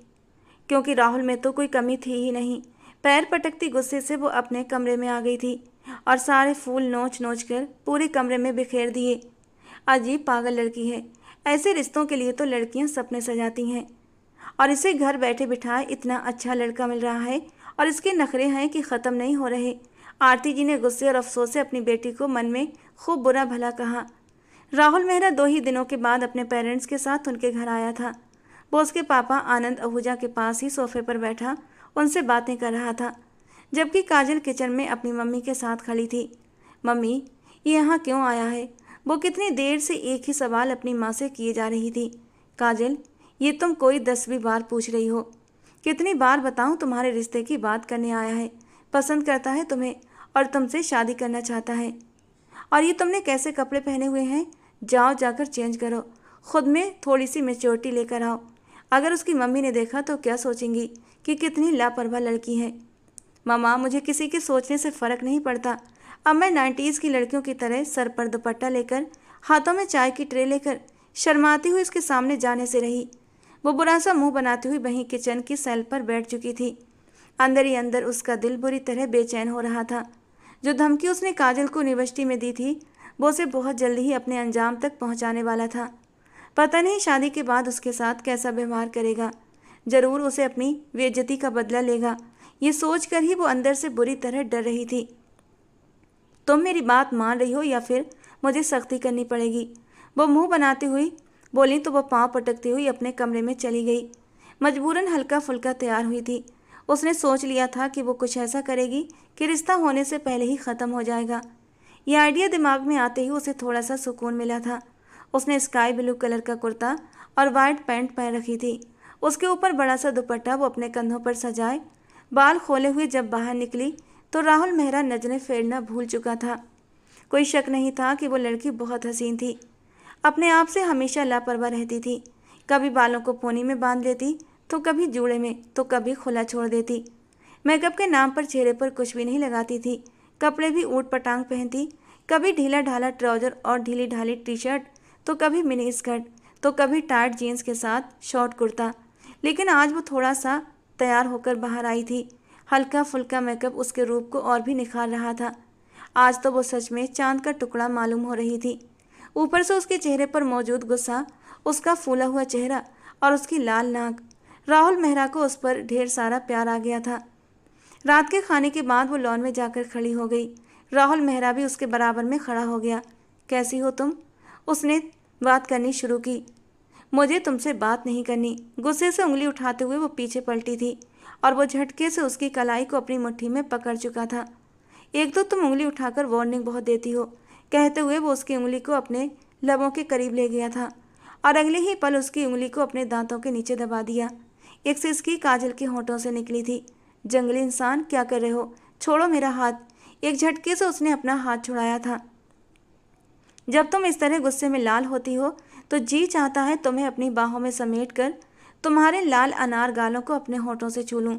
क्योंकि राहुल में तो कोई कमी थी ही नहीं। पैर पटकती गुस्से से वो अपने कमरे में आ गई थी और सारे फूल नोच नोच कर पूरे कमरे में बिखेर दिए। अजीब पागल लड़की है, ऐसे रिश्तों के लिए तो लड़कियां सपने सजाती हैं। और इसे घर बैठे बिठाए इतना अच्छा लड़का मिल रहा है और इसके नखरे हैं कि ख़त्म नहीं हो रहे। आरती जी ने गुस्से और अफसोस से अपनी बेटी को मन में खूब बुरा भला कहा। राहुल मेहरा 2 ही दिनों के बाद अपने पेरेंट्स के साथ उनके घर आया था। वो उसके पापा आनंद आहूजा के पास ही सोफे पर बैठा उनसे बातें कर रहा था, जबकि काजल किचन में अपनी मम्मी के साथ खड़ी थी। मम्मी, ये यहाँ क्यों आया है? वो कितनी देर से एक ही सवाल अपनी माँ से किए जा रही थी। काजल, ये तुम कोई 10वीं बार पूछ रही हो। कितनी बार बताऊँ तुम्हारे रिश्ते की बात करने आया है, पसंद करता है तुम्हें और तुमसे शादी करना चाहता है। और ये तुमने कैसे कपड़े पहने हुए हैं? जाओ जाकर चेंज करो, खुद में थोड़ी सी मैच्योरिटी लेकर आओ। अगर उसकी मम्मी ने देखा तो क्या सोचेंगी कि कितनी लापरवाह लड़की है। मामा, मुझे किसी के सोचने से फ़र्क नहीं पड़ता। अब मैं 90s की लड़कियों की तरह सर पर दुपट्टा लेकर, हाथों में चाय की ट्रे लेकर शर्माती हुई उसके सामने जाने से रही। वो बुरा सा मुंह बनाती हुई वहीं किचन की सेल पर बैठ चुकी थी। अंदर ही अंदर उसका दिल बुरी तरह बेचैन हो रहा था। जो धमकी उसने काजल को यूनिवर्सिटी में दी थी, वो उसे बहुत जल्दी ही अपने अंजाम तक पहुंचाने वाला था। पता नहीं शादी के बाद उसके साथ कैसा व्यवहार करेगा। जरूर उसे अपनी बेइज्जती का बदला लेगा। ये सोचकर ही वो अंदर से बुरी तरह डर रही थी। तुम मेरी बात मान रही हो या फिर मुझे सख्ती करनी पड़ेगी? वो मुंह बनाती हुई बोली तो वो पाँव पटकती हुई अपने कमरे में चली गई। मजबूरन हल्का फुल्का तैयार हुई थी। उसने सोच लिया था कि वो कुछ ऐसा करेगी कि रिश्ता होने से पहले ही ख़त्म हो जाएगा। यह आइडिया दिमाग में आते ही उसे थोड़ा सा सुकून मिला था। उसने स्काई ब्लू कलर का कुर्ता और वाइट पैंट पहन रखी थी। उसके ऊपर बड़ा सा दुपट्टा वो अपने कंधों पर सजाए बाल खोले हुए जब बाहर निकली तो राहुल मेहरा नजरें फेरना भूल चुका था। कोई शक नहीं था कि वो लड़की बहुत हसीन थी। अपने आप से हमेशा लापरवाह रहती थी। कभी बालों को पोनी में बांध लेती, तो कभी जूड़े में, तो कभी खुला छोड़ देती। मेकअप के नाम पर चेहरे पर कुछ भी नहीं लगाती थी। कपड़े भी ऊट पटांग पहनती, कभी ढीला ढाला ट्राउजर और ढीली ढाली टी शर्ट, तो कभी मिनी स्कर्ट, तो कभी टाइट जीन्स के साथ शॉर्ट कुर्ता। लेकिन आज वो थोड़ा सा तैयार होकर बाहर आई थी। हल्का फुल्का मेकअप उसके रूप को और भी निखार रहा था। आज तो वो सच में चांद का टुकड़ा मालूम हो रही थी। ऊपर से उसके चेहरे पर मौजूद गुस्सा, उसका फूला हुआ चेहरा और उसकी लाल नाक। राहुल मेहरा को उस पर ढेर सारा प्यार आ गया था। रात के खाने के बाद वो लॉन में जाकर खड़ी हो गई। राहुल मेहरा भी उसके बराबर में खड़ा हो गया। कैसी हो तुम? उसने बात करनी शुरू की। मुझे तुमसे बात नहीं करनी। गुस्से से उंगली उठाते हुए वो पीछे पलटी थी और वो झटके से उसकी कलाई को अपनी मुट्ठी में पकड़ चुका था। एक तो तुम उंगली उठाकर वार्निंग बहुत देती हो, कहते हुए वो उसकी उंगली को अपने लबों के करीब ले गया था और अगले ही पल उसकी उंगली को अपने दांतों के नीचे दबा दिया। एक सिसकी काजल के होंठों से निकली थी। जंगली इंसान, क्या कर रहे हो? छोड़ो मेरा हाथ। एक झटके से उसने अपना हाथ छुड़ाया था। जब तुम इस तरह गुस्से में लाल होती हो तो जी चाहता है तुम्हें अपनी बाहों में समेट कर तुम्हारे लाल अनार गालों को अपने होठों से छू लूं,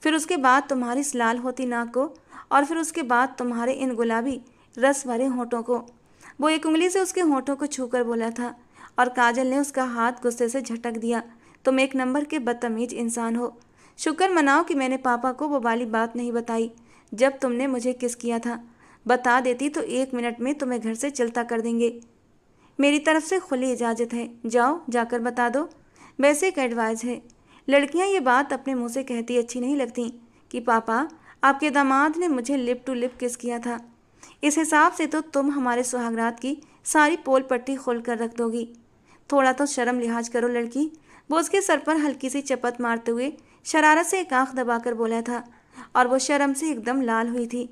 फिर उसके बाद तुम्हारी इस लाल होती नाक को, और फिर उसके बाद तुम्हारे इन गुलाबी रस भरे होठों को। वो एक उंगली से उसके होठों को छूकर बोला था और काजल ने उसका हाथ गुस्से से झटक दिया। तुम एक नंबर के बदतमीज इंसान हो। शुक्र मनाओ कि मैंने पापा को वो वाली बात नहीं बताई जब तुमने मुझे किस किया था। बता देती तो 1 मिनट में तुम्हें घर से चलता कर देंगे। मेरी तरफ से खुली इजाज़त है, जाओ जाकर बता दो। वैसे एक एडवाइस है, लड़कियां ये बात अपने मुंह से कहती अच्छी नहीं लगती कि पापा आपके दामाद ने मुझे लिप टू लिप किस किया था। इस हिसाब से तो तुम हमारे सुहागरात की सारी पोल पट्टी खोल कर रख दोगी। थोड़ा तो शर्म लिहाज करो लड़की। वो उसके सर पर हल्की सी चपत मारते हुए शरारत से एक आंख दबाकर बोला था और वो शर्म से एकदम लाल हुई थी।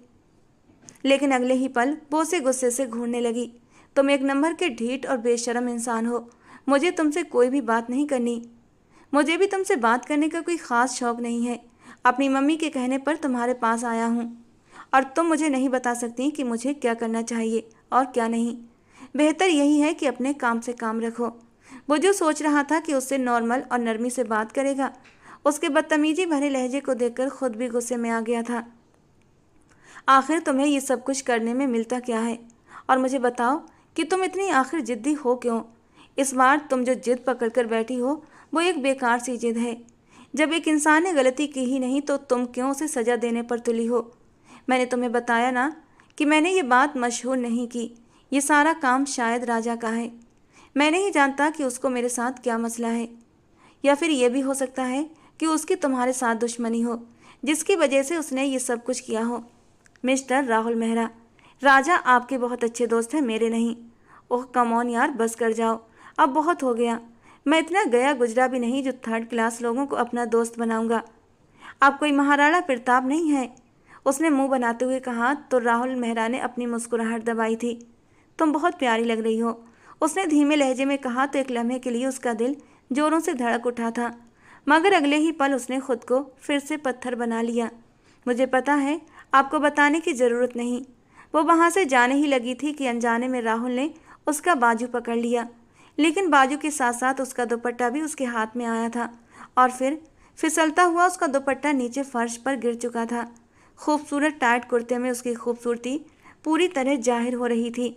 लेकिन अगले ही पल वो उसे गुस्से से घूरने लगी। तुम एक नंबर के ढीठ और बेशरम इंसान हो। मुझे तुमसे कोई भी बात नहीं करनी। मुझे भी तुमसे बात करने का कोई ख़ास शौक नहीं है। अपनी मम्मी के कहने पर तुम्हारे पास आया हूँ और तुम मुझे नहीं बता सकती कि मुझे क्या करना चाहिए और क्या नहीं। बेहतर यही है कि अपने काम से काम रखो। वो जो सोच रहा था कि उससे नॉर्मल और नरमी से बात करेगा, उसके बदतमीजी भरे लहजे को देखकर खुद भी गुस्से में आ गया था। आखिर तुम्हें ये सब कुछ करने में मिलता क्या है? और मुझे बताओ कि तुम इतनी आखिर जिद्दी हो क्यों? इस बार तुम जो जिद पकड़ कर बैठी हो वो एक बेकार सी जिद है। जब एक इंसान ने गलती की ही नहीं तो तुम क्यों उसे सज़ा देने पर तुली हो? मैंने तुम्हें बताया ना कि मैंने ये बात मशहूर नहीं की। ये सारा काम शायद राजा का है। मैं नहीं जानता कि उसको मेरे साथ क्या मसला है, या फिर यह भी हो सकता है कि उसकी तुम्हारे साथ दुश्मनी हो, जिसकी वजह से उसने ये सब कुछ किया हो। मिस्टर राहुल मेहरा, राजा आपके बहुत अच्छे दोस्त हैं, मेरे नहीं। ओह कम ऑन यार, बस कर जाओ, अब बहुत हो गया। मैं इतना गया गुजरा भी नहीं जो थर्ड क्लास लोगों को अपना दोस्त बनाऊंगा। आप कोई महाराणा प्रताप नहीं है, उसने मुंह बनाते हुए कहा तो राहुल मेहरा ने अपनी मुस्कुराहट दबाई थी। तुम बहुत प्यारी लग रही हो, उसने धीमे लहजे में कहा तो एक लम्हे के लिए उसका दिल जोरों से धड़क उठा था, मगर अगले ही पल उसने खुद को फिर से पत्थर बना लिया। मुझे पता है, आपको बताने की ज़रूरत नहीं। वो वहाँ से जाने ही लगी थी कि अनजाने में राहुल ने उसका बाजू पकड़ लिया, लेकिन बाजू के साथ साथ उसका दुपट्टा भी उसके हाथ में आया था और फिर फिसलता हुआ उसका दुपट्टा नीचे फर्श पर गिर चुका था। खूबसूरत टाइट कुर्ते में उसकी खूबसूरती पूरी तरह जाहिर हो रही थी।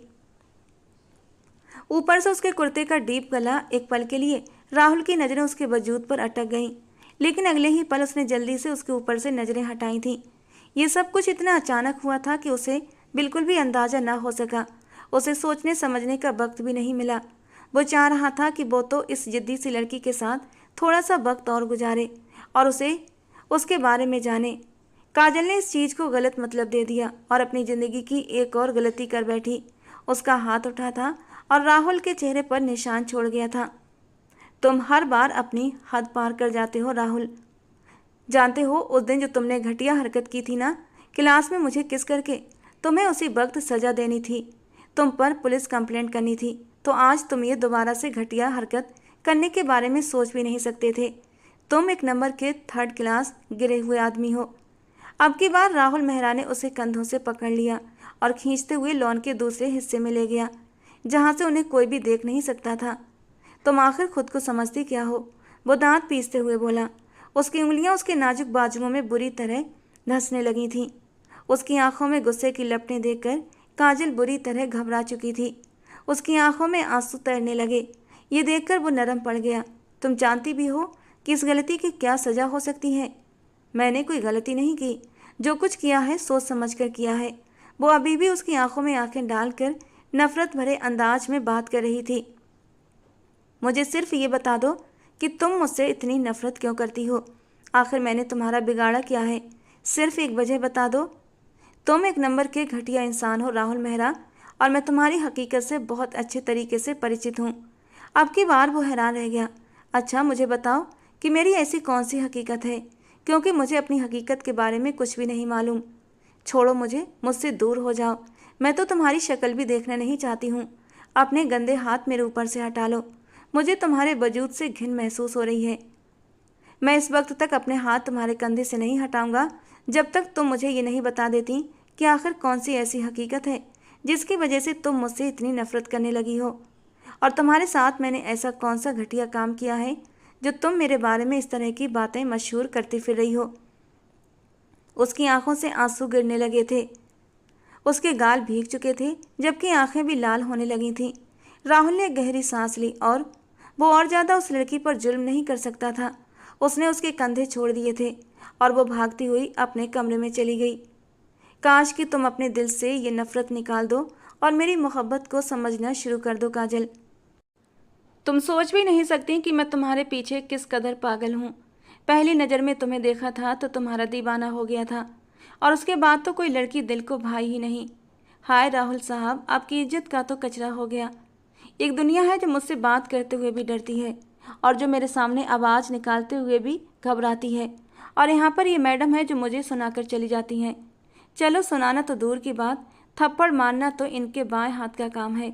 ऊपर से उसके कुर्ते का डीप गला। एक पल के लिए राहुल की नज़रें उसके वजूद पर अटक गईं, लेकिन अगले ही पल उसने जल्दी से उसके ऊपर से नज़रें हटाई थीं। ये सब कुछ इतना अचानक हुआ था कि उसे बिल्कुल भी अंदाज़ा न हो सका। उसे सोचने समझने का वक्त भी नहीं मिला। वो चाह रहा था कि वो तो इस जिद्दी सी लड़की के साथ थोड़ा सा वक्त और गुजारे और उसे उसके बारे में जाने। काजल ने इस चीज़ को गलत मतलब दे दिया और अपनी ज़िंदगी की एक और गलती कर बैठी। उसका हाथ उठा था और राहुल के चेहरे पर निशान छोड़ गया था। तुम हर बार अपनी हद पार कर जाते हो राहुल। जानते हो उस दिन जो तुमने घटिया हरकत की थी ना, क्लास में मुझे किस करके, तुम्हें उसी वक्त सज़ा देनी थी, तुम पर पुलिस कंप्लेंट करनी थी। तो आज तुम ये दोबारा से घटिया हरकत करने के बारे में सोच भी नहीं सकते थे। तुम एक नंबर के थर्ड क्लास गिरे हुए आदमी हो। अब की बार राहुल मेहरा ने उसे कंधों से पकड़ लिया और खींचते हुए लॉन के दूसरे हिस्से में ले गया, जहाँ से उन्हें कोई भी देख नहीं सकता था। तुम आखिर खुद को समझती क्या हो, वो दांत पीसते हुए बोला। उसकी उंगलियां उसके नाजुक बाजुओं में बुरी तरह धंसने लगी थीं। उसकी आंखों में गुस्से की लपटें देखकर काजल बुरी तरह घबरा चुकी थी। उसकी आंखों में आंसू तैरने लगे। ये देखकर वो नरम पड़ गया। तुम जानती भी हो कि इस गलती की क्या सज़ा हो सकती है। मैंने कोई गलती नहीं की, जो कुछ किया है सोच समझ कर किया है। वो अभी भी उसकी आंखों में आंखें डालकर नफरत भरे अंदाज में बात कर रही थी। मुझे सिर्फ ये बता दो कि तुम मुझसे इतनी नफरत क्यों करती हो। आखिर मैंने तुम्हारा बिगाड़ा क्या है, सिर्फ एक वजह बता दो। तुम एक नंबर के घटिया इंसान हो राहुल मेहरा, और मैं तुम्हारी हकीकत से बहुत अच्छे तरीके से परिचित हूँ। अब की बार वो हैरान रह गया। अच्छा मुझे बताओ कि मेरी ऐसी कौन सी हकीकत है, क्योंकि मुझे अपनी हकीकत के बारे में कुछ भी नहीं मालूम। छोड़ो मुझे, मुझसे दूर हो जाओ। मैं तो तुम्हारी शक्ल भी देखना नहीं चाहती हूँ। अपने गंदे हाथ मेरे ऊपर से हटा लो। मुझे तुम्हारे वजूद से घिन महसूस हो रही है। मैं इस वक्त तक अपने हाथ तुम्हारे कंधे से नहीं हटाऊंगा जब तक तुम मुझे ये नहीं बता देती कि आखिर कौन सी ऐसी हकीकत है जिसकी वजह से तुम मुझसे इतनी नफरत करने लगी हो, और तुम्हारे साथ मैंने ऐसा कौन सा घटिया काम किया है जो तुम मेरे बारे में इस तरह की बातें मशहूर करती फिर रही हो। उसकी आंखों से आंसू गिरने लगे थे। उसके गाल भीग चुके थे, जबकि आंखें भी लाल होने लगी थीं। राहुल ने गहरी सांस ली और वो और ज़्यादा उस लड़की पर जुल्म नहीं कर सकता था। उसने उसके कंधे छोड़ दिए थे और वो भागती हुई अपने कमरे में चली गई। काश कि तुम अपने दिल से ये नफरत निकाल दो और मेरी मोहब्बत को समझना शुरू कर दो काजल। तुम सोच भी नहीं सकती कि मैं तुम्हारे पीछे किस कदर पागल हूँ। पहली नज़र में तुम्हें देखा था तो तुम्हारा दीवाना हो गया था, और उसके बाद तो कोई लड़की दिल को भाई ही नहीं। हाय राहुल साहब, आपकी इज्जत का तो कचरा हो गया। एक दुनिया है जो मुझसे बात करते हुए भी डरती है और जो मेरे सामने आवाज़ निकालते हुए भी घबराती है, और यहाँ पर ये मैडम है जो मुझे सुनाकर चली जाती हैं। चलो सुनाना तो दूर की बात, थप्पड़ मारना तो इनके बाएं हाथ का काम है।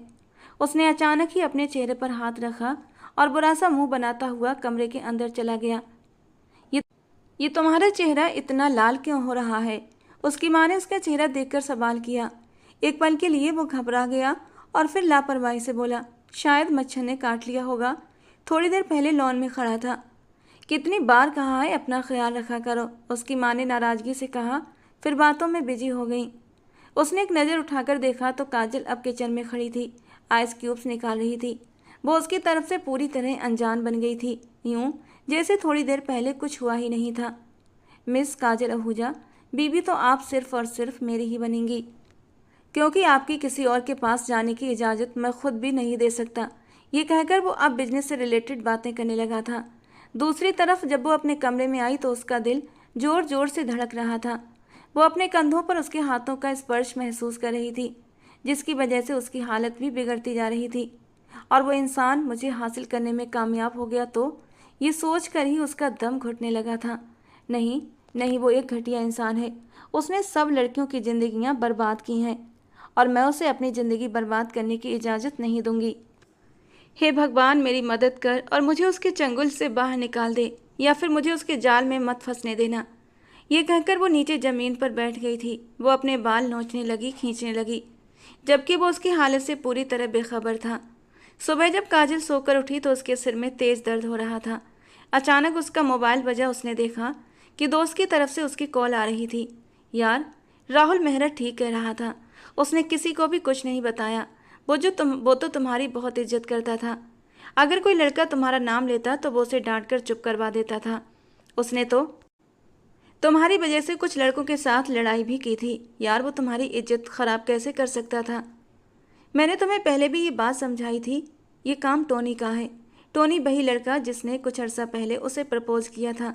उसने अचानक ही अपने चेहरे पर हाथ रखा और बुरा सा मुंह बनाता हुआ कमरे के अंदर चला गया। ये ये तुम्हारा चेहरा इतना लाल क्यों हो रहा है? उसकी माँ ने उसका चेहरा देखकर सवाल किया। एक पल के लिए वो घबरा गया और फिर लापरवाही से बोला, शायद मच्छर ने काट लिया होगा, थोड़ी देर पहले लॉन में खड़ा था। कितनी बार कहा है अपना ख्याल रखा करो, उसकी माँ ने नाराज़गी से कहा, फिर बातों में बिजी हो गई। उसने एक नज़र उठाकर देखा तो काजल अब किचन में खड़ी थी, आइस क्यूब्स निकाल रही थी। वो उसकी तरफ से पूरी तरह अनजान बन गई थी, यूं जैसे थोड़ी देर पहले कुछ हुआ ही नहीं था। मिस काजल आहूजा, बीबी तो आप सिर्फ और सिर्फ मेरी ही बनेंगी, क्योंकि आपकी किसी और के पास जाने की इजाज़त मैं खुद भी नहीं दे सकता। ये कहकर वो अब बिजनेस से रिलेटेड बातें करने लगा था। दूसरी तरफ जब वो अपने कमरे में आई तो उसका दिल जोर जोर से धड़क रहा था। वो अपने कंधों पर उसके हाथों का स्पर्श महसूस कर रही थी, जिसकी वजह से उसकी हालत भी बिगड़ती जा रही थी। और वो इंसान मुझे हासिल करने में कामयाब हो गया तो ये सोच कर ही उसका दम घुटने लगा था। नहीं नहीं, वो एक घटिया इंसान है। उसने सब लड़कियों की जिंदगियां बर्बाद की हैं और मैं उसे अपनी ज़िंदगी बर्बाद करने की इजाज़त नहीं दूंगी। हे भगवान, मेरी मदद कर और मुझे उसके चंगुल से बाहर निकाल दे, या फिर मुझे उसके जाल में मत फंसने देना। ये कहकर वो नीचे ज़मीन पर बैठ गई थी। वो अपने बाल नोचने लगी, खींचने लगी, जबकि वो उसकी हालत से पूरी तरह बेखबर था। सुबह जब काजल सोकर उठी तो उसके सिर में तेज़ दर्द हो रहा था। अचानक उसका मोबाइल बजा। उसने देखा कि दोस्त की तरफ से उसकी कॉल आ रही थी। यार, राहुल मेहरा ठीक कह रहा था। उसने किसी को भी कुछ नहीं बताया। वो तो तुम्हारी बहुत इज्जत करता था। अगर कोई लड़का तुम्हारा नाम लेता तो वो उसे डांट कर चुप करवा देता था। उसने तो तुम्हारी वजह से कुछ लड़कों के साथ लड़ाई भी की थी। यार, वो तुम्हारी इज्जत खराब कैसे कर सकता था? मैंने तुम्हें पहले भी ये बात समझाई थी। ये काम टोनी का है। टोनी वही लड़का जिसने कुछ अर्सा पहले उसे प्रपोज किया था,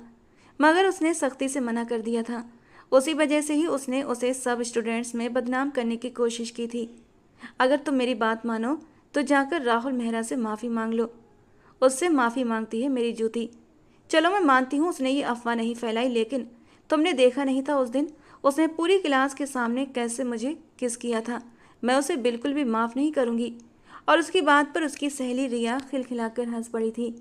मगर उसने सख्ती से मना कर दिया था। उसी वजह से ही उसने उसे सब स्टूडेंट्स में बदनाम करने की कोशिश की थी। अगर तुम मेरी बात मानो तो जाकर राहुल मेहरा से माफ़ी मांग लो। उससे माफ़ी मांगती है मेरी जूती। चलो, मैं मानती हूँ उसने ये अफवाह नहीं फैलाई, लेकिन तुमने देखा नहीं था उस दिन उसने पूरी क्लास के सामने कैसे मुझे किस किया था। मैं उसे बिल्कुल भी माफ़ नहीं करूँगी। और उसकी बात पर उसकी सहेली रिया खिलखिलाकर हंस पड़ी थी।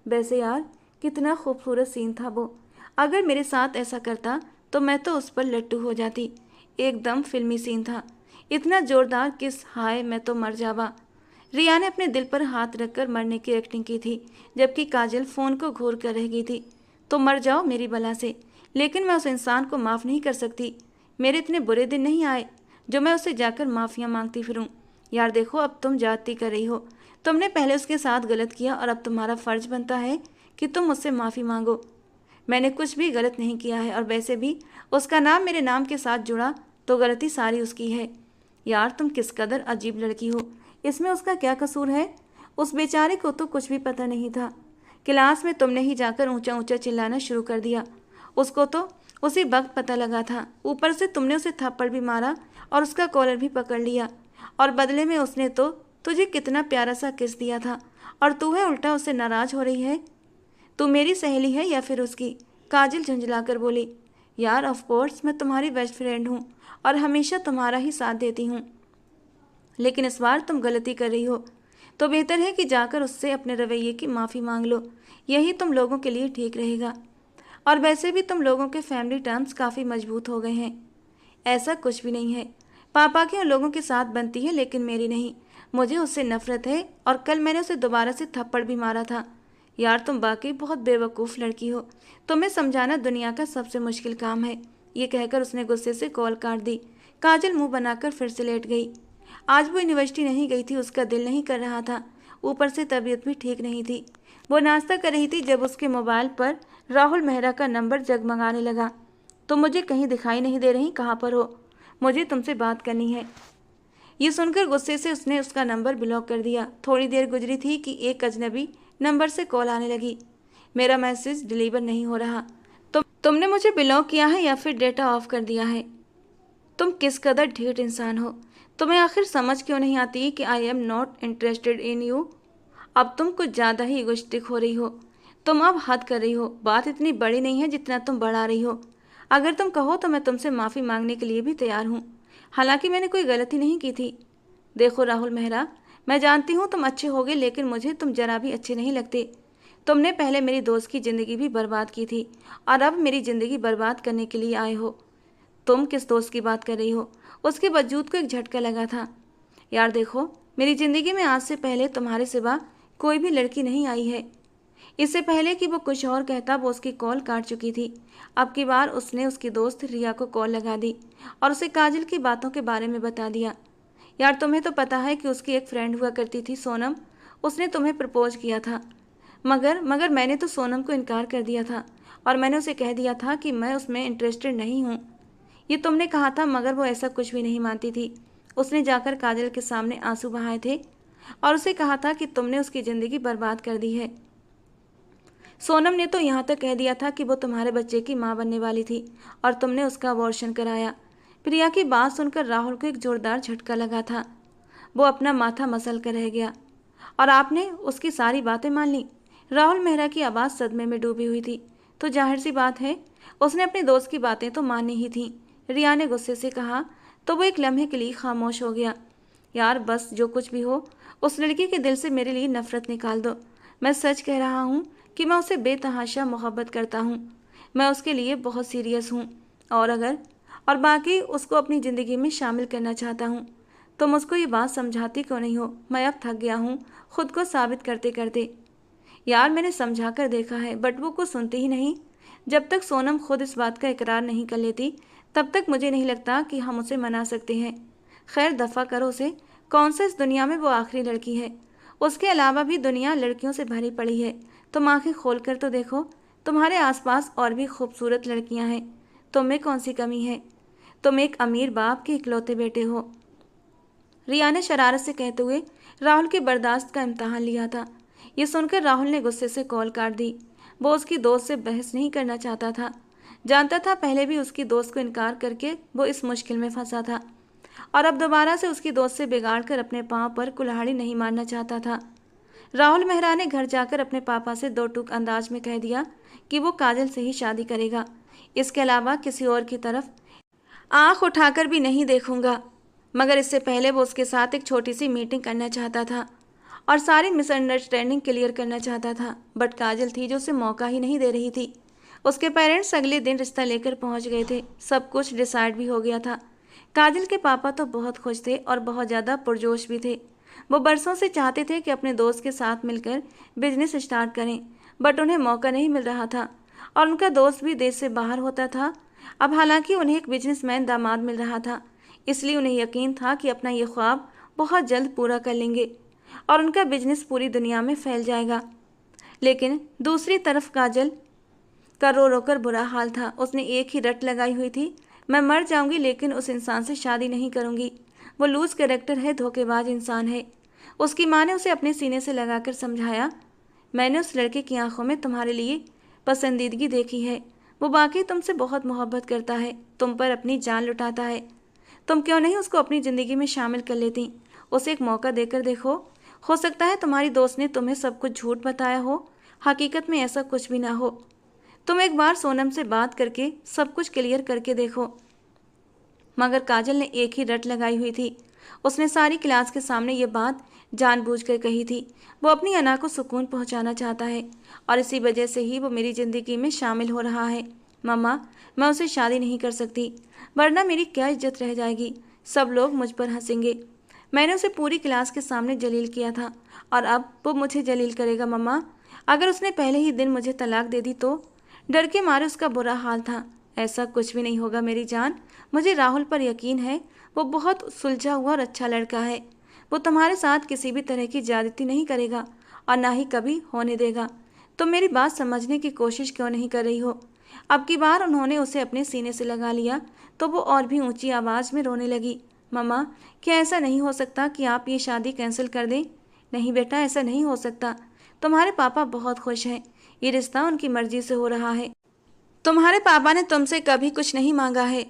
वैसे यार, कितना खूबसूरत सीन था वो। अगर मेरे साथ ऐसा करता तो मैं तो उस पर लट्टू हो जाती। एकदम फिल्मी सीन था। इतना जोरदार किस, हाय मैं तो मर जावा। रिया ने अपने दिल पर हाथ रखकर मरने की एक्टिंग की थी, जबकि काजल फ़ोन को घूर कर रह गई थी। तो मर जाओ मेरी बला से, लेकिन मैं उस इंसान को माफ़ नहीं कर सकती। मेरे इतने बुरे दिन नहीं आए जो मैं उससे जाकर माफ़ियाँ मांगती फिरूँ। यार देखो, अब तुम जाती कर रही हो। तुमने पहले उसके साथ गलत किया और अब तुम्हारा फ़र्ज बनता है कि तुम मुझसे माफ़ी मांगो। मैंने कुछ भी गलत नहीं किया है, और वैसे भी उसका नाम मेरे नाम के साथ जुड़ा तो गलती सारी उसकी है। यार, तुम किस कदर अजीब लड़की हो। इसमें उसका क्या कसूर है? उस बेचारे को तो कुछ भी पता नहीं था। क्लास में तुमने ही जाकर ऊंचा ऊंचा चिल्लाना शुरू कर दिया। उसको तो उसी वक्त पता लगा था। ऊपर से तुमने उसे थप्पड़ भी मारा और उसका कॉलर भी पकड़ लिया, और बदले में उसने तो तुझे कितना प्यारा सा किस दिया था, और तू है उल्टा उससे नाराज़ हो रही है। तू मेरी सहेली है या फिर उसकी? काजल झुंझलाकर बोली। यार, ऑफ कोर्स मैं तुम्हारी बेस्ट फ्रेंड हूँ और हमेशा तुम्हारा ही साथ देती हूँ, लेकिन इस बार तुम गलती कर रही हो। तो बेहतर है कि जाकर उससे अपने रवैये की माफ़ी मांग लो। यही तुम लोगों के लिए ठीक रहेगा। और वैसे भी तुम लोगों के फैमिली टर्म्स काफ़ी मजबूत हो गए हैं। ऐसा कुछ भी नहीं है। पापा के उन लोगों के साथ बनती है, लेकिन मेरी नहीं। मुझे उससे नफरत है, और कल मैंने उसे दोबारा से थप्पड़ भी मारा था। यार, तुम वाकई बहुत बेवकूफ़ लड़की हो। तुम्हें समझाना दुनिया का सबसे मुश्किल काम है। ये कहकर उसने गुस्से से कॉल काट दी। काजल मुंह बनाकर फिर से लेट गई। आज वो यूनिवर्सिटी नहीं गई थी। उसका दिल नहीं कर रहा था, ऊपर से तबीयत भी ठीक नहीं थी। वो नाश्ता कर रही थी जब उसके मोबाइल पर राहुल मेहरा का नंबर जगमगाने लगा। तुम मुझे कहीं दिखाई नहीं दे रही, कहाँ पर हो? मुझे तुमसे बात करनी है। ये सुनकर गुस्से से उसने उसका नंबर ब्लॉक कर दिया। थोड़ी देर गुजरी थी कि एक अजनबी नंबर से कॉल आने लगी। मेरा मैसेज डिलीवर नहीं हो रहा। तुमने मुझे ब्लॉक किया है या फिर डेटा ऑफ कर दिया है? तुम किस कदर ढीठ इंसान हो। तुम्हें आखिर समझ क्यों नहीं आती कि I am not interested in you? अब तुम कुछ ज़्यादा ही इगोइस्टिक हो रही हो। तुम अब हद कर रही हो। बात इतनी बड़ी नहीं है जितना तुम बढ़ा रही हो। अगर तुम कहो तो मैं तुमसे माफ़ी मांगने के लिए भी तैयार हूँ। हालांकि मैंने कोई गलती नहीं की थी। देखो राहुल मेहरा, मैं जानती हूँ तुम अच्छे होगे, लेकिन मुझे तुम जरा भी अच्छे नहीं लगते। तुमने पहले मेरी दोस्त की ज़िंदगी भी बर्बाद की थी, और अब मेरी ज़िंदगी बर्बाद करने के लिए आए हो। तुम किस दोस्त की बात कर रही हो? उसके वजूद को एक झटका लगा था। यार देखो, मेरी ज़िंदगी में आज से पहले तुम्हारे सिवा कोई भी लड़की नहीं आई है। इससे पहले कि वो कुछ और कहता वो उसकी कॉल काट चुकी थी। अब की बार उसने उसकी दोस्त रिया को कॉल लगा दी और उसे काजल की बातों के बारे में बता दिया। यार, तुम्हें तो पता है कि उसकी एक फ्रेंड हुआ करती थी सोनम। उसने तुम्हें प्रपोज किया था, मगर मैंने तो सोनम को इनकार कर दिया था, और मैंने उसे कह दिया था कि मैं उसमें इंटरेस्टेड नहीं हूँ। ये तुमने कहा था, मगर वो ऐसा कुछ भी नहीं मानती थी। उसने जाकर काजल के सामने आंसू बहाए थे। और उसे कहा था कि तुमने उसकी ज़िंदगी बर्बाद कर दी है। सोनम ने तो यहाँ तक कह दिया था कि वो तुम्हारे बच्चे की माँ बनने वाली थी और तुमने उसका अबॉर्शन कराया। प्रिया की बात सुनकर राहुल को एक जोरदार झटका लगा था। वो अपना माथा मसल कर रह गया। और आपने उसकी सारी बातें मान ली? राहुल मेहरा की आवाज़ सदमे में डूबी हुई थी। तो जाहिर सी बात है, उसने अपने दोस्त की बातें तो मानी ही थी, रिया ने गुस्से से कहा। तो वो एक लम्हे के लिए खामोश हो गया। यार बस, जो कुछ भी हो, उस लड़की के दिल से मेरे लिए नफरत निकाल दो। मैं सच कह रहा हूँ कि मैं उसे बेतहाशा मोहब्बत करता हूँ। मैं उसके लिए बहुत सीरियस हूँ। और बाकी उसको अपनी ज़िंदगी में शामिल करना चाहता हूँ। तो मुझको ये बात समझाती क्यों नहीं हो? मैं अब थक गया हूँ खुद को साबित करते करते। यार मैंने समझा कर देखा है, बट वो कुछ सुनती ही नहीं। जब तक सोनम खुद इस बात का इकरार नहीं कर लेती, तब तक मुझे नहीं लगता कि हम उसे मना सकते हैं। खैर दफ़ा करो उसे। कौन सा इस दुनिया में वो आखिरी लड़की है? उसके अलावा भी दुनिया लड़कियों से भरी पड़ी है। तुम आंखें खोल कर तो देखो, तुम्हारे आसपास और भी खूबसूरत लड़कियां हैं। तुम में कौन सी कमी है? तुम एक अमीर बाप के इकलौते बेटे हो, रिया ने शरारत से कहते हुए राहुल के बर्दाश्त का इम्तहान लिया था। ये सुनकर राहुल ने गुस्से से कॉल काट दी। वो उसकी दोस्त से बहस नहीं करना चाहता था। जानता था पहले भी उसकी दोस्त को इनकार करके वो इस मुश्किल में फंसा था, और अब दोबारा से उसकी दोस्त से बिगाड़ कर अपने पाँव पर कुल्हाड़ी नहीं मारना चाहता था। राहुल मेहरा ने घर जाकर अपने पापा से दो टूक अंदाज में कह दिया कि वो काजल से ही शादी करेगा। इसके अलावा किसी और की तरफ आंख उठाकर भी नहीं देखूंगा। मगर इससे पहले वो उसके साथ एक छोटी सी मीटिंग करना चाहता था और सारी मिसअंडरस्टैंडिंग क्लियर करना चाहता था, बट काजल थी जो उसे मौका ही नहीं दे रही थी। उसके पेरेंट्स अगले दिन रिश्ता लेकर पहुंच गए थे। सब कुछ डिसाइड भी हो गया था। काजल के पापा तो बहुत खुश थे और बहुत ज़्यादा पुरजोश भी थे। वो बरसों से चाहते थे कि अपने दोस्त के साथ मिलकर बिजनेस स्टार्ट करें, बट उन्हें मौका नहीं मिल रहा था और उनका दोस्त भी देश से बाहर होता था। अब हालांकि उन्हें एक बिजनेसमैन दामाद मिल रहा था, इसलिए उन्हें यकीन था कि अपना ये ख्वाब बहुत जल्द पूरा कर लेंगे और उनका बिजनेस पूरी दुनिया में फैल जाएगा। लेकिन दूसरी तरफ काजल का रो रो कर बुरा हाल था। उसने एक ही रट लगाई हुई थी, मैं मर जाऊंगी लेकिन उस इंसान से शादी नहीं करूंगी। वो लूज कैरेक्टर है, धोखेबाज इंसान है। उसकी माँ ने उसे अपने सीने से लगाकर समझाया, मैंने उस लड़के की आंखों में तुम्हारे लिए पसंदीदगी देखी है। वो वाकई तुमसे बहुत मोहब्बत करता है, तुम पर अपनी जान लुटाता है। तुम क्यों नहीं उसको अपनी ज़िंदगी में शामिल कर लेती? उसे एक मौका देकर देखो। हो सकता है तुम्हारी दोस्त ने तुम्हें सब कुछ झूठ बताया हो, हकीकत में ऐसा कुछ भी ना हो। तुम एक बार सोनम से बात करके सब कुछ क्लियर करके देखो। मगर काजल ने एक ही रट लगाई हुई थी। उसने सारी क्लास के सामने ये बात जानबूझकर कही थी। वो अपनी अना को सुकून पहुंचाना चाहता है और इसी वजह से ही वो मेरी ज़िंदगी में शामिल हो रहा है। मम्मा, मैं उसे शादी नहीं कर सकती, वरना मेरी क्या इज्जत रह जाएगी। सब लोग मुझ पर हंसेंगे। मैंने उसे पूरी क्लास के सामने जलील किया था और अब वो मुझे जलील करेगा। मम्मा, अगर उसने पहले ही दिन मुझे तलाक दे दी तो? डर के मारे उसका बुरा हाल था। ऐसा कुछ भी नहीं होगा मेरी जान, मुझे राहुल पर यकीन है। वो बहुत सुलझा हुआ और अच्छा लड़का है। वो तुम्हारे साथ किसी भी तरह की ज्यादती नहीं करेगा और ना ही कभी होने देगा। तुम मेरी बात समझने की कोशिश क्यों नहीं कर रही हो? अब की बार उन्होंने उसे अपने सीने से लगा लिया तो वो और भी ऊंची आवाज़ में रोने लगी। मम्मा, क्या ऐसा नहीं हो सकता कि आप ये शादी कैंसिल कर दें? नहीं बेटा, ऐसा नहीं हो सकता। तुम्हारे पापा बहुत खुश हैं, ये रिश्ता उनकी मर्जी से हो रहा है। तुम्हारे पापा ने तुमसे कभी कुछ नहीं मांगा है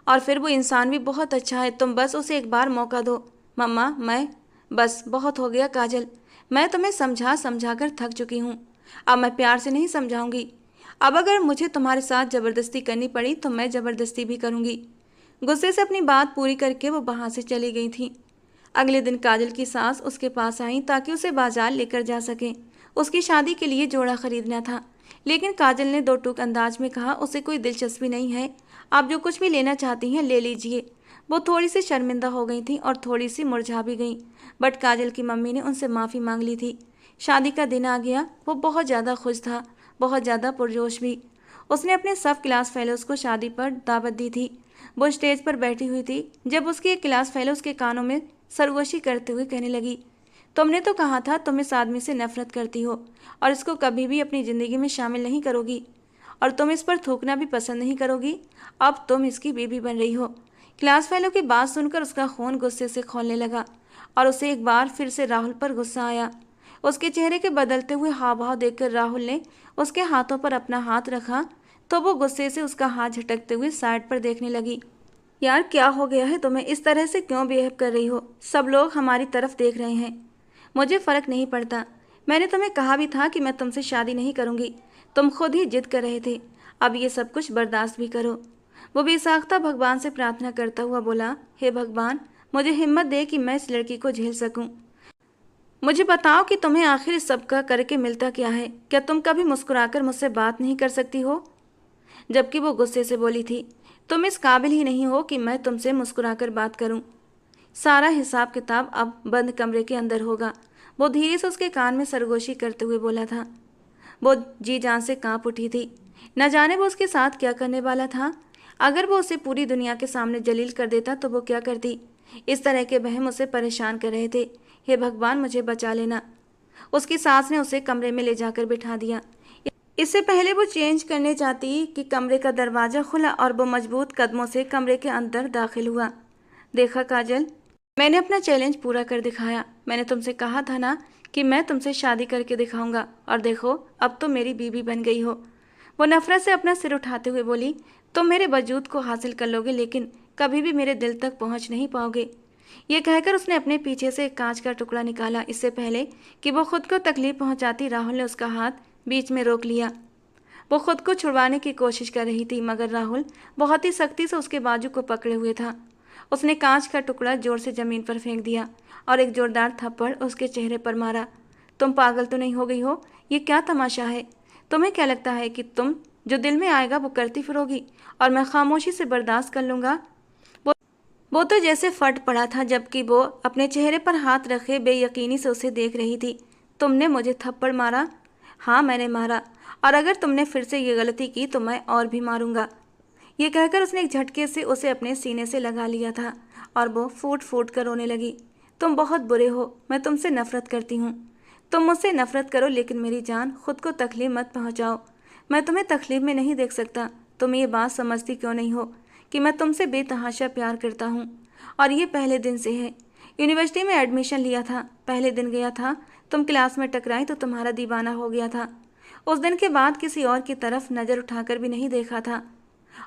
और फिर वो इंसान भी बहुत अच्छा है। तुम बस उसे एक बार मौका दो। मम्मा, बस बहुत हो गया काजल, मैं तुम्हें समझा समझा कर थक चुकी हूँ। अब मैं प्यार से नहीं समझाऊंगी। अब अगर मुझे तुम्हारे साथ ज़बरदस्ती करनी पड़ी तो मैं ज़बरदस्ती भी करूँगी। गुस्से से अपनी बात पूरी करके वो वहाँ से चली गई थी। अगले दिन काजल की सास उसके पास आई ताकि उसे बाजार लेकर जा सके। उसकी शादी के लिए जोड़ा खरीदना था, लेकिन काजल ने दो टूक अंदाज में कहा, उसे कोई दिलचस्पी नहीं है, आप जो कुछ भी लेना चाहती हैं ले लीजिए। वो थोड़ी सी शर्मिंदा हो गई थी और थोड़ी सी मुरझा भी गई, बट काजल की मम्मी ने उनसे माफ़ी मांग ली थी। शादी का दिन आ गया। वो बहुत ज़्यादा खुश था, बहुत ज़्यादा पुरजोश भी। उसने अपने सब क्लास फेलोज़ को शादी पर दावत दी थी। वो स्टेज पर बैठी हुई थी जब उसकी एक क्लास फेलो उसके कानों में सरगोशी करते हुए कहने लगी, तुमने तो कहा था तुम इस आदमी से नफरत करती हो और इसको कभी भी अपनी ज़िंदगी में शामिल नहीं करोगी, और तुम इस पर थूकना भी पसंद नहीं करोगी। अब तुम इसकी बीवी बन रही हो। क्लास फेलो की बात सुनकर उसका खून गुस्से से खौलने लगा और उसे एक बार फिर से राहुल पर गुस्सा आया। उसके चेहरे के बदलते हुए हाव भाव देखकर राहुल ने उसके हाथों पर अपना हाथ रखा तो वो गुस्से से उसका हाथ झटकते हुए साइड पर देखने लगी। यार क्या हो गया है तुम्हें, इस तरह से क्यों बिहेव कर रही हो? सब लोग हमारी तरफ देख रहे हैं। मुझे फर्क नहीं पड़ता। मैंने तुम्हें कहा भी था कि मैं तुमसे शादी नहीं करूंगी। तुम खुद ही जिद कर रहे थे। अब ये सब कुछ बर्दाश्त भी करो। वो बेसाख्ता भगवान से प्रार्थना करता हुआ बोला, हे भगवान, मुझे हिम्मत दे कि मैं इस लड़की को झेल सकूं। मुझे बताओ कि तुम्हें आखिर इस सब का करके मिलता क्या है? क्या तुम कभी मुस्कुराकर मुझसे बात नहीं कर सकती हो? जबकि वो गुस्से से बोली थी, तुम इस काबिल ही नहीं हो कि मैं तुमसे मुस्कुराकर बात करूं। सारा हिसाब किताब अब बंद कमरे के अंदर होगा। वो धीरे से उसके कान में सरगोशी करते हुए बोला था। वो जी जान से कांप उठी थी। न जाने वो उसके साथ क्या करने वाला था। अगर वो उसे पूरी दुनिया के सामने जलील कर देता तो वो क्या करती? इस तरह के वहम उसे परेशान कर रहे थे। हे भगवान, मुझे बचा लेना। उसकी सास ने उसे कमरे में ले जाकर बिठा दिया। इससे पहले वो चेंज करने जाती कि कमरे का दरवाजा खुला और वो मजबूत कदमों से कमरे के अंदर दाखिल हुआ। देखा काजल, मैंने अपना चैलेंज पूरा कर दिखाया। मैंने तुमसे कहा था ना कि मैं तुमसे शादी करके दिखाऊंगा, और देखो अब तो मेरी बीवी बन गई हो। वो नफरत से अपना सिर उठाते हुए बोली, तुम मेरे वजूद को हासिल कर लोगे लेकिन कभी भी मेरे दिल तक पहुंच नहीं पाओगे। ये कहकर उसने अपने पीछे से एक कांच का टुकड़ा निकाला। इससे पहले कि वो खुद को तकलीफ पहुंचाती, राहुल ने उसका हाथ बीच में रोक लिया। वो खुद को छुड़वाने की कोशिश कर रही थी मगर राहुल बहुत ही सख्ती से उसके बाजू को पकड़े हुए था। उसने कांच का टुकड़ा जोर से जमीन पर फेंक दिया और एक जोरदार थप्पड़ उसके चेहरे पर मारा। तुम पागल तो नहीं हो गई हो? ये क्या तमाशा है? तुम्हें क्या लगता है कि तुम जो दिल में आएगा वो करती फिरोगी और मैं खामोशी से बर्दाश्त कर लूंगा? वो वो तो जैसे फट पड़ा था, जबकि वो अपने चेहरे पर हाथ रखे बेयकीनी से उसे देख रही थी। तुमने मुझे थप्पड़ मारा? हाँ, मैंने मारा, और अगर तुमने फिर से ये गलती की तो मैं और भी मारूंगा। ये कहकर उसने एक झटके से उसे अपने सीने से लगा लिया था और वो फूट फूट कर रोने लगी। तुम बहुत बुरे हो, मैं तुमसे नफरत करती हूँ। तुम मुझसे नफरत करो लेकिन मेरी जान, खुद को तकलीफ मत पहुँचाओ। मैं तुम्हें तकलीफ में नहीं देख सकता। तुम ये बात समझती क्यों नहीं हो कि मैं तुमसे बेतहाशा प्यार करता हूँ, और ये पहले दिन से है। यूनिवर्सिटी में एडमिशन लिया था, पहले दिन गया था, तुम क्लास में टकराई तो तुम्हारा दीवाना हो गया था। उस दिन के बाद किसी और की तरफ नज़र उठाकर भी नहीं देखा था।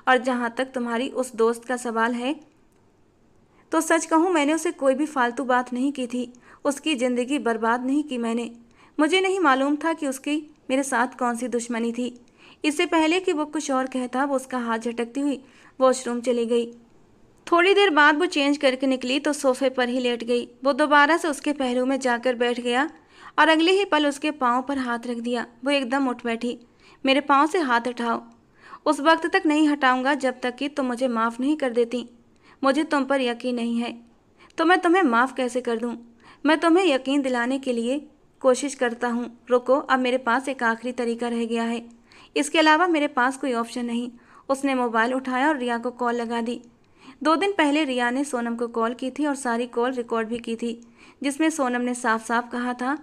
और जहाँ तक तुम्हारी उस दोस्त का सवाल है, तो सच कहूँ मैंने उसे कोई भी फालतू बात नहीं की थी। उसकी ज़िंदगी बर्बाद नहीं की मैंने। मुझे नहीं मालूम था कि उसकी मेरे साथ कौन सी दुश्मनी थी। इससे पहले कि वो कुछ और कहता, वो उसका हाथ झटकती हुई वॉशरूम चली गई। थोड़ी देर बाद वो चेंज करके निकली तो सोफे पर ही लेट गई। वो दोबारा से उसके पहलू में जाकर बैठ गया और अगले ही पल उसके पाँव पर हाथ रख दिया। वो एकदम उठ बैठी। मेरे पाँव से हाथ उठाओ। उस वक्त तक नहीं हटाऊंगा जब तक कि तुम मुझे माफ़ नहीं कर देती। मुझे तुम पर यकीन नहीं है तो मैं तुम्हें माफ़ कैसे कर दूं? मैं तुम्हें यकीन दिलाने के लिए कोशिश करता हूँ। रुको, अब मेरे पास एक आखिरी तरीका रह गया है। इसके अलावा मेरे पास कोई ऑप्शन नहीं। उसने मोबाइल उठाया और रिया को कॉल लगा दी। 2 दिन पहले रिया ने सोनम को कॉल की थी और सारी कॉल रिकॉर्ड भी की थी, जिसमें सोनम ने साफ साफ कहा था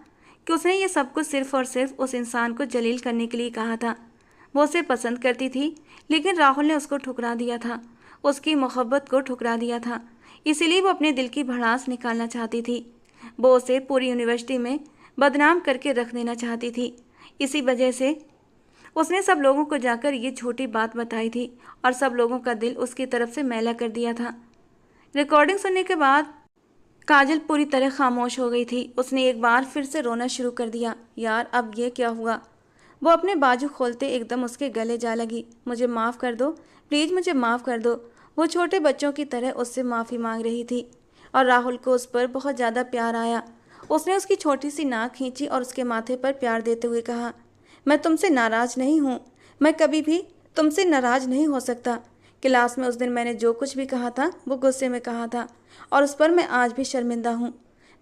कि उसने ये सब कुछ सिर्फ और सिर्फ उस इंसान को जलील करने के लिए कहा था। वो उसे पसंद करती थी लेकिन राहुल ने उसको ठुकरा दिया था, उसकी मोहब्बत को ठुकरा दिया था। इसीलिए वो अपने दिल की भड़ास निकालना चाहती थी। वो उसे पूरी यूनिवर्सिटी में बदनाम करके रख देना चाहती थी। इसी वजह से उसने सब लोगों को जाकर ये छोटी बात बताई थी और सब लोगों का दिल उसकी तरफ से मैला कर दिया था। रिकॉर्डिंग सुनने के बाद काजल पूरी तरह खामोश हो गई थी। उसने एक बार फिर से रोना शुरू कर दिया। यार, अब ये क्या हुआ? वो अपने बाजू खोलते एकदम उसके गले जा लगी। मुझे माफ़ कर दो, प्लीज़ मुझे माफ़ कर दो। वो छोटे बच्चों की तरह उससे माफ़ी मांग रही थी और राहुल को उस पर बहुत ज़्यादा प्यार आया। उसने उसकी छोटी सी नाक खींची और उसके माथे पर प्यार देते हुए कहा, मैं तुमसे नाराज़ नहीं हूँ। मैं कभी भी तुमसे नाराज़ नहीं हो सकता। क्लास में उस दिन मैंने जो कुछ भी कहा था वो गुस्से में कहा था और उस पर मैं आज भी शर्मिंदा हूँ।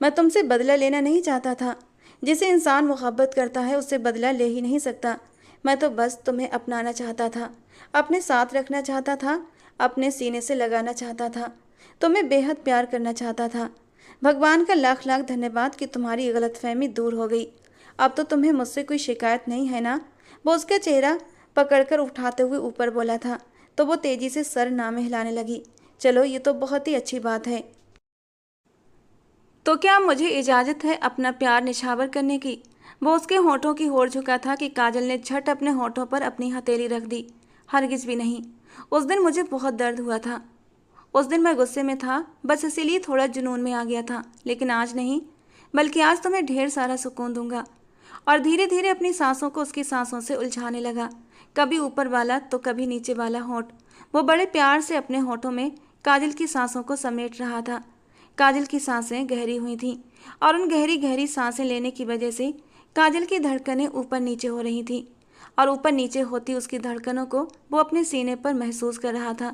मैं तुमसे बदला लेना नहीं चाहता था। जिसे इंसान मोहब्बत करता है उससे बदला ले ही नहीं सकता। मैं तो बस तुम्हें अपनाना चाहता था, अपने साथ रखना चाहता था, अपने सीने से लगाना चाहता था, तुम्हें बेहद प्यार करना चाहता था। भगवान का लाख लाख धन्यवाद कि तुम्हारी गलतफहमी दूर हो गई। अब तो तुम्हें मुझसे कोई शिकायत नहीं है ना? वो उसका चेहरा पकड़कर उठाते हुए ऊपर बोला था तो वो तेजी से सर नामे हिलाने लगी। चलो, ये तो बहुत ही अच्छी बात है। तो क्या मुझे इजाज़त है अपना प्यार निछावर करने की? वो उसके होठों की ओर झुका था कि काजल ने झट अपने होठों पर अपनी हथेली रख दी। हरगिज़ भी नहीं। उस दिन मुझे बहुत दर्द हुआ था। उस दिन मैं गुस्से में था, बस इसीलिए थोड़ा जुनून में आ गया था। लेकिन आज नहीं, बल्कि आज तुम्हें ढेर सारा सुकून दूंगा। और धीरे धीरे अपनी सांसों को उसकी सांसों से उलझाने लगा, कभी ऊपर वाला तो कभी नीचे वाला होठ। वो बड़े प्यार से अपने होठों में काजल की सांसों को समेट रहा था। काजल की सांसें गहरी हुई थीं और उन गहरी गहरी सांसें लेने की वजह से काजल की धड़कनें ऊपर नीचे हो रही थीं और ऊपर नीचे होती उसकी धड़कनों को वो अपने सीने पर महसूस कर रहा था।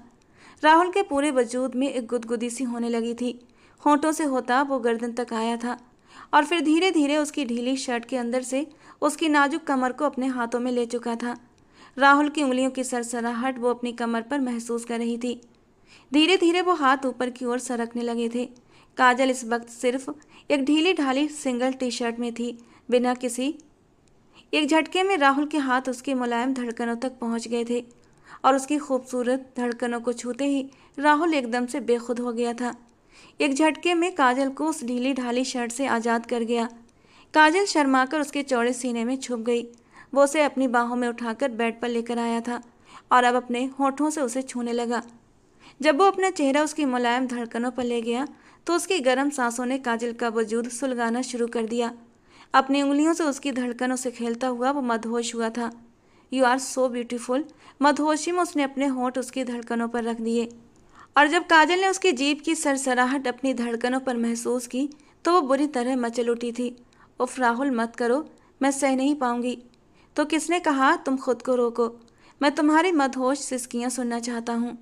राहुल के पूरे वजूद में एक गुदगुदी सी होने लगी थी। होठों से होता वो गर्दन तक आया था और फिर धीरे धीरे उसकी ढीली शर्ट के अंदर से उसकी नाजुक कमर को अपने हाथों में ले चुका था। राहुल की उंगलियों की सरसराहट वो अपनी कमर पर महसूस कर रही थी। धीरे धीरे वो हाथ ऊपर की ओर सरकने लगे थे। काजल इस वक्त सिर्फ एक ढीली ढाली सिंगल टी शर्ट में थी, बिना किसी। एक झटके में राहुल के हाथ उसकी मुलायम धड़कनों तक पहुंच गए थे और उसकी खूबसूरत धड़कनों को छूते ही राहुल एकदम से बेखुद हो गया था। एक झटके में काजल को उस ढीली ढाली शर्ट से आज़ाद कर गया। काजल शर्माकर उसके चौड़े सीने में छुप गई। वो उसे अपनी बाहों में उठाकर बेड पर लेकर आया था और अब अपने होठों से उसे छूने लगा। जब वो अपना चेहरा उसकी मुलायम धड़कनों पर ले गया तो उसकी गर्म सांसों ने काजल का वजूद सुलगाना शुरू कर दिया। अपनी उंगलियों से उसकी धड़कनों से खेलता हुआ वो मदहोश हुआ था। You are so beautiful. मदहोशी में उसने अपने होंठ उसकी धड़कनों पर रख दिए और जब काजल ने उसकी जीभ की सरसराहट अपनी धड़कनों पर महसूस की तो वो बुरी तरह मचल उठी थी। उफ राहुल, मत करो, मैं सह नहीं पाऊंगी। तो किसने कहा तुम खुद को रोको? मैं तुम्हारी मदहोश सिसकियां सुनना चाहता हूँ।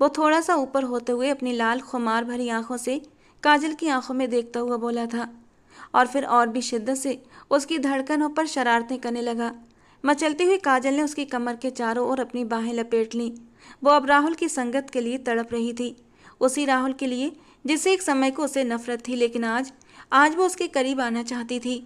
वो थोड़ा सा ऊपर होते हुए अपनी लाल खुमार भरी आंखों से काजल की आंखों में देखता हुआ बोला था और फिर और भी शिद्दत से उसकी धड़कनों पर शरारतें करने लगा। मचलती हुई काजल ने उसकी कमर के चारों ओर अपनी बाहें लपेट लीं। वो अब राहुल की संगत के लिए तड़प रही थी, उसी राहुल के लिए जिससे एक समय को उसे नफरत थी, लेकिन आज वो उसके करीब आना चाहती थी,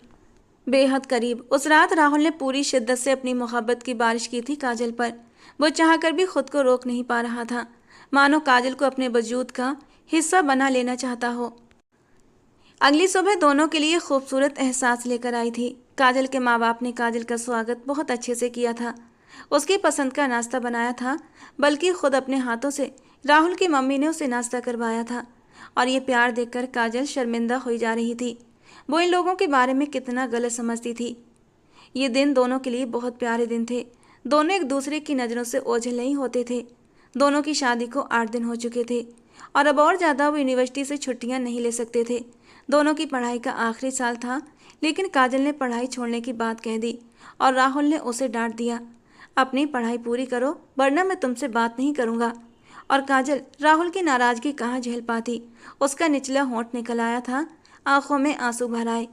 बेहद करीब। उस रात राहुल ने पूरी शिद्दत से अपनी मोहब्बत की बारिश की थी काजल पर। वो चाहकर भी खुद को रोक नहीं पा रहा था, मानो काजल को अपने वजूद का हिस्सा बना लेना चाहता हो। अगली सुबह दोनों के लिए खूबसूरत एहसास लेकर आई थी। काजल के माँ बाप ने काजल का स्वागत बहुत अच्छे से किया था। उसकी पसंद का नाश्ता बनाया था, बल्कि खुद अपने हाथों से राहुल की मम्मी ने उसे नाश्ता करवाया था। और ये प्यार देखकर काजल शर्मिंदा हुई जा रही थी। वो इन लोगों के बारे में कितना गलत समझती थी। ये दिन दोनों के लिए बहुत प्यारे दिन थे। दोनों एक दूसरे की नज़रों से ओझल नहीं होते थे। दोनों की शादी को 8 दिन हो चुके थे और अब और ज़्यादा वो यूनिवर्सिटी से छुट्टियां नहीं ले सकते थे। दोनों की पढ़ाई का आखिरी साल था, लेकिन काजल ने पढ़ाई छोड़ने की बात कह दी और राहुल ने उसे डांट दिया, अपनी पढ़ाई पूरी करो वरना मैं तुमसे बात नहीं करूँगा। और काजल राहुल की नाराज़गी कहाँ झेल पाती। उसका निचला होंठ निकल आया था, आंखों में आंसू भर आए।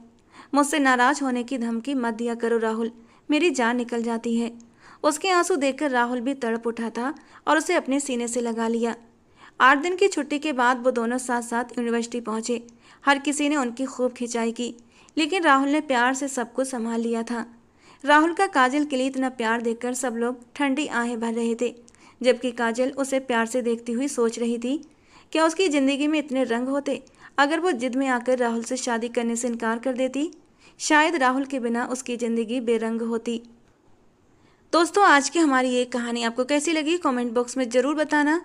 मुझसे नाराज़ होने की धमकी मत दिया करो राहुल, मेरी जान निकल जाती है। उसके आंसू देखकर राहुल भी तड़प उठा था और उसे अपने सीने से लगा लिया। 8 दिन की छुट्टी के बाद वो दोनों साथ साथ यूनिवर्सिटी पहुंचे। हर किसी ने उनकी खूब खिंचाई की, लेकिन राहुल ने प्यार से सब कुछ संभाल लिया था। राहुल का काजल के लिए इतना प्यार देखकर सब लोग ठंडी आहें भर रहे थे, जबकि काजल उसे प्यार से देखती हुई सोच रही थी, क्या उसकी ज़िंदगी में इतने रंग होते अगर वो जिद में आकर राहुल से शादी करने से इनकार कर देती। शायद राहुल के बिना उसकी ज़िंदगी बेरंग होती। दोस्तों, आज की हमारी ये कहानी आपको कैसी लगी कमेंट बॉक्स में ज़रूर बताना।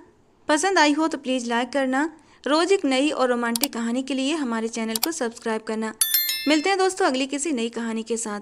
पसंद आई हो तो प्लीज़ लाइक करना। रोज़ एक नई और रोमांटिक कहानी के लिए हमारे चैनल को सब्सक्राइब करना। मिलते हैं दोस्तों अगली किसी नई कहानी के साथ।